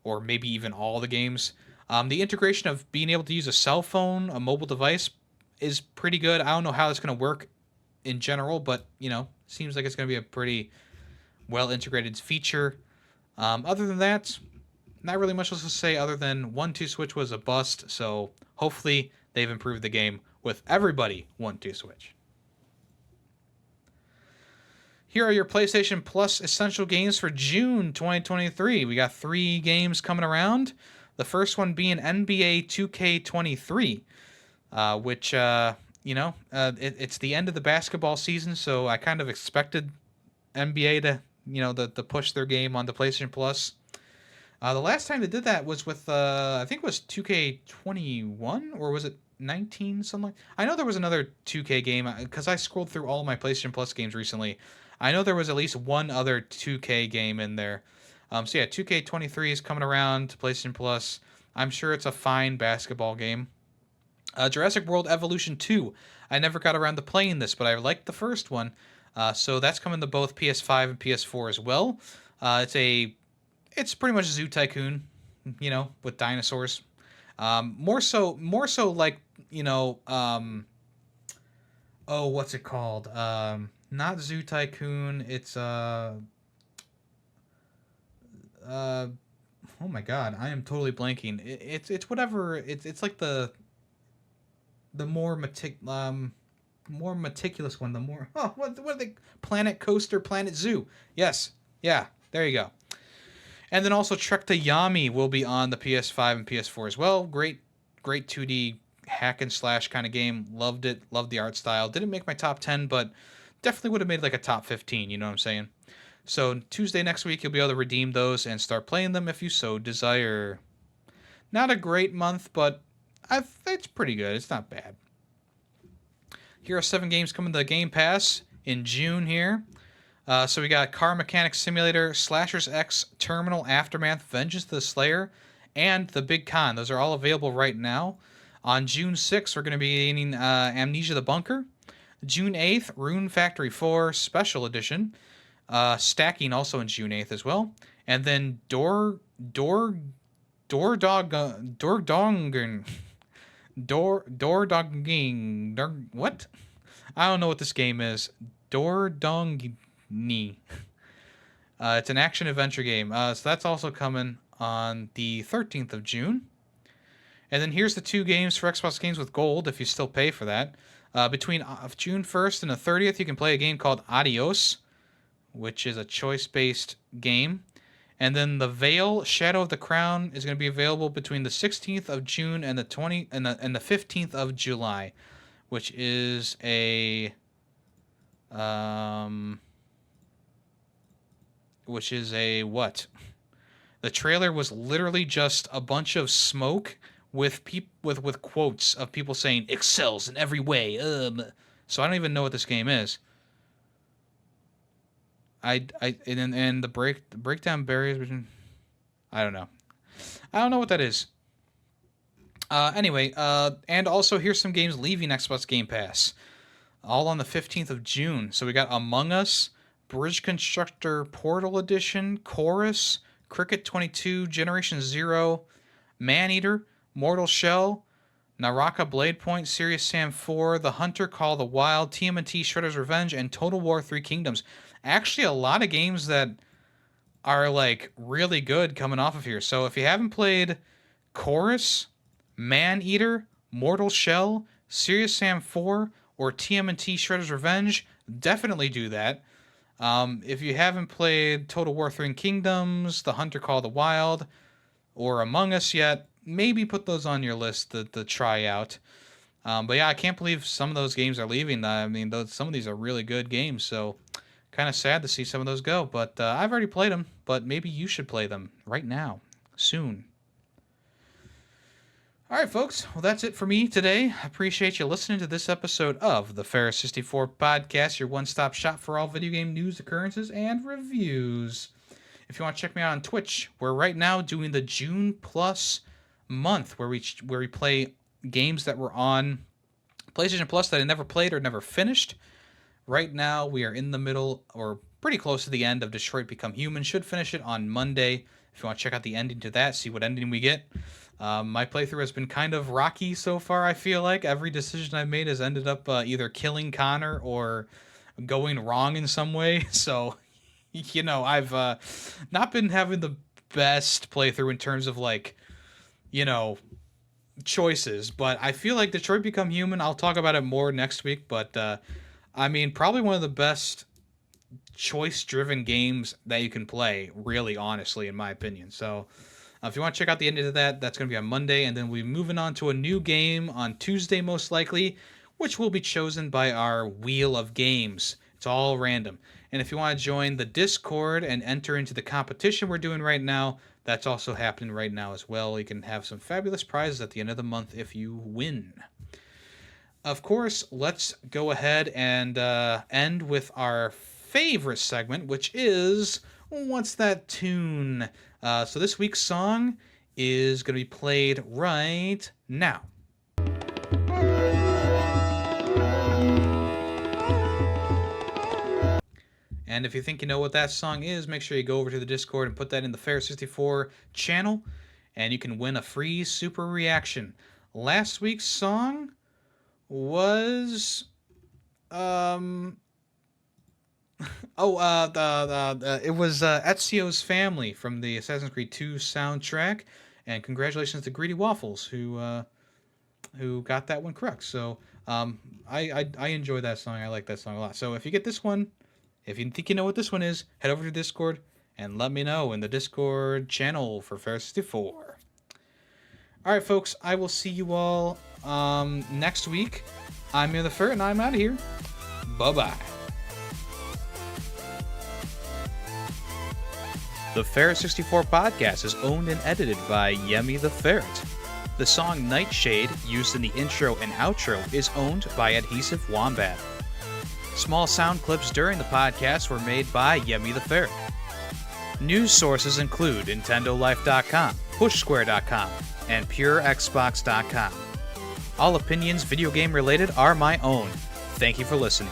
or maybe even all the games. The integration of being able to use a cell phone, a mobile device, is pretty good. I don't know how it's going to work in general, but seems like it's going to be a pretty well integrated feature. Other than that, not really much else to say other than 1-2 Switch was a bust, so hopefully they've improved the game with everybody 1-2 Switch. Here are your PlayStation Plus essential games for June 2023. We got 3 games coming around. The first one being NBA 2K23, which, it's the end of the basketball season, so I kind of expected NBA to push their game onto PlayStation Plus. The last time they did that was with, I think it was 2K21, or was it 19, something like. I know there was another 2K game, because I scrolled through all my PlayStation Plus games recently. I know there was at least one other 2K game in there. So yeah, 2K23 is coming around to PlayStation Plus. I'm sure it's a fine basketball game. Jurassic World Evolution 2. I never got around to playing this, but I liked the first one. So that's coming to both PS5 and PS4 as well. It's pretty much Zoo Tycoon, with dinosaurs. More so like, what's it called? Not Zoo Tycoon. It's oh my god, I am totally blanking. It's whatever. It's like the more meticulous one. The more what are they? Planet Coaster, Planet Zoo. Yes, yeah, there you go. And then also Trek to Yemmy will be on the PS5 and PS4 as well. Great 2D hack and slash kind of game. Loved it. Loved the art style. Didn't make my top 10, but definitely would have made like a top 15. You know what I'm saying? So Tuesday next week, you'll be able to redeem those and start playing them if you so desire. Not a great month, but it's pretty good. It's not bad. Here are 7 games coming to the Game Pass in June here. So we got Car Mechanics Simulator, Slashers X, Terminal Aftermath, Vengeance of the Slayer, and The Big Con. Those are all available right now. On June 6th, we're going to be getting Amnesia the Bunker. June 8th, Rune Factory 4 Special Edition. Stacking also in June 8th as well. And then Dordongen. What? I don't know what this game is. Dordongni. It's an action adventure game. So that's also coming on the 13th of June. And then here's the 2 games for Xbox Games with Gold, if you still pay for that. Between June 1st and the 30th, you can play a game called Adios, which is a choice-based game. And then The Veil, Shadow of the Crown is going to be available between the 16th of June and the 15th of July, which is a what? The trailer was literally just a bunch of smoke with with quotes of people saying excels in every way. So I don't even know what this game is. And the breakdown barriers between. I don't know what that is. Anyway, and also here's some games leaving Xbox Game Pass, all on the 15th of June. So we got Among Us, Bridge Constructor Portal Edition, Chorus, Cricket 22, Generation Zero, Maneater, Mortal Shell, Naraka Blade Point, Serious Sam 4, The Hunter Call the Wild, TMNT Shredder's Revenge, and Total War 3 Kingdoms. Actually, a lot of games that are like really good coming off of here. So if you haven't played Chorus, Maneater, Mortal Shell, Serious Sam 4, or TMNT Shredder's Revenge, definitely do that. If you haven't played Total War 3 Kingdoms, The Hunter Call the Wild, or Among Us yet, maybe put those on your list to try out. But yeah, I can't believe some of those games are leaving. I mean, some of these are really good games, so kind of sad to see some of those go. But I've already played them, but maybe you should play them right now, soon. All right, folks. Well, that's it for me today. I appreciate you listening to this episode of the Ferris 64 Podcast, your one-stop shop for all video game news, occurrences, and reviews. If you want to check me out on Twitch, we're right now doing the June Plus month where we play games that were on PlayStation Plus that I never played or never finished. Right now, we are in the middle, or pretty close to the end, of Detroit Become Human. Should finish it on Monday. If you want to check out the ending to that, see what ending we get. My playthrough has been kind of rocky so far, I feel like. Every decision I've made has ended up either killing Connor or going wrong in some way. So, you know, I've not been having the best playthrough in terms of, like, you know, choices. But I feel like Detroit Become Human, I'll talk about it more next week. But, I mean, probably one of the best choice-driven games that you can play, really, honestly, in my opinion. So, if you want to check out the ending of that, that's going to be on Monday, and then we'll be moving on to a new game on Tuesday, most likely, which will be chosen by our Wheel of Games. It's all random. And if you want to join the Discord and enter into the competition we're doing right now, that's also happening right now as well. You can have some fabulous prizes at the end of the month if you win. Of course, let's go ahead and end with our favorite segment, which is What's That Tune? So this week's song is going to be played right now. And if you think you know what that song is, make sure you go over to the Discord and put that in the Fair64 channel, and you can win a free super reaction. Last week's song was it was Ezio's Family from the Assassin's Creed 2 soundtrack, and congratulations to Greedy Waffles who got that one correct. So I enjoy that song. I like that song a lot. So if you get this one, if you think you know what this one is, head over to Discord and let me know in the Discord channel for Fair64. All right, folks, I will see you all next week. I'm Yemmy the Ferret, and I'm out of here. Bye-bye. The Fair64 Podcast is owned and edited by Yemmy the Ferret. The song Nightshade, used in the intro and outro, is owned by Adhesive Wombat. Small sound clips during the podcast were made by Yemmy the Ferret. News sources include NintendoLife.com, PushSquare.com, and PureXbox.com. All opinions video game related are my own. Thank you for listening.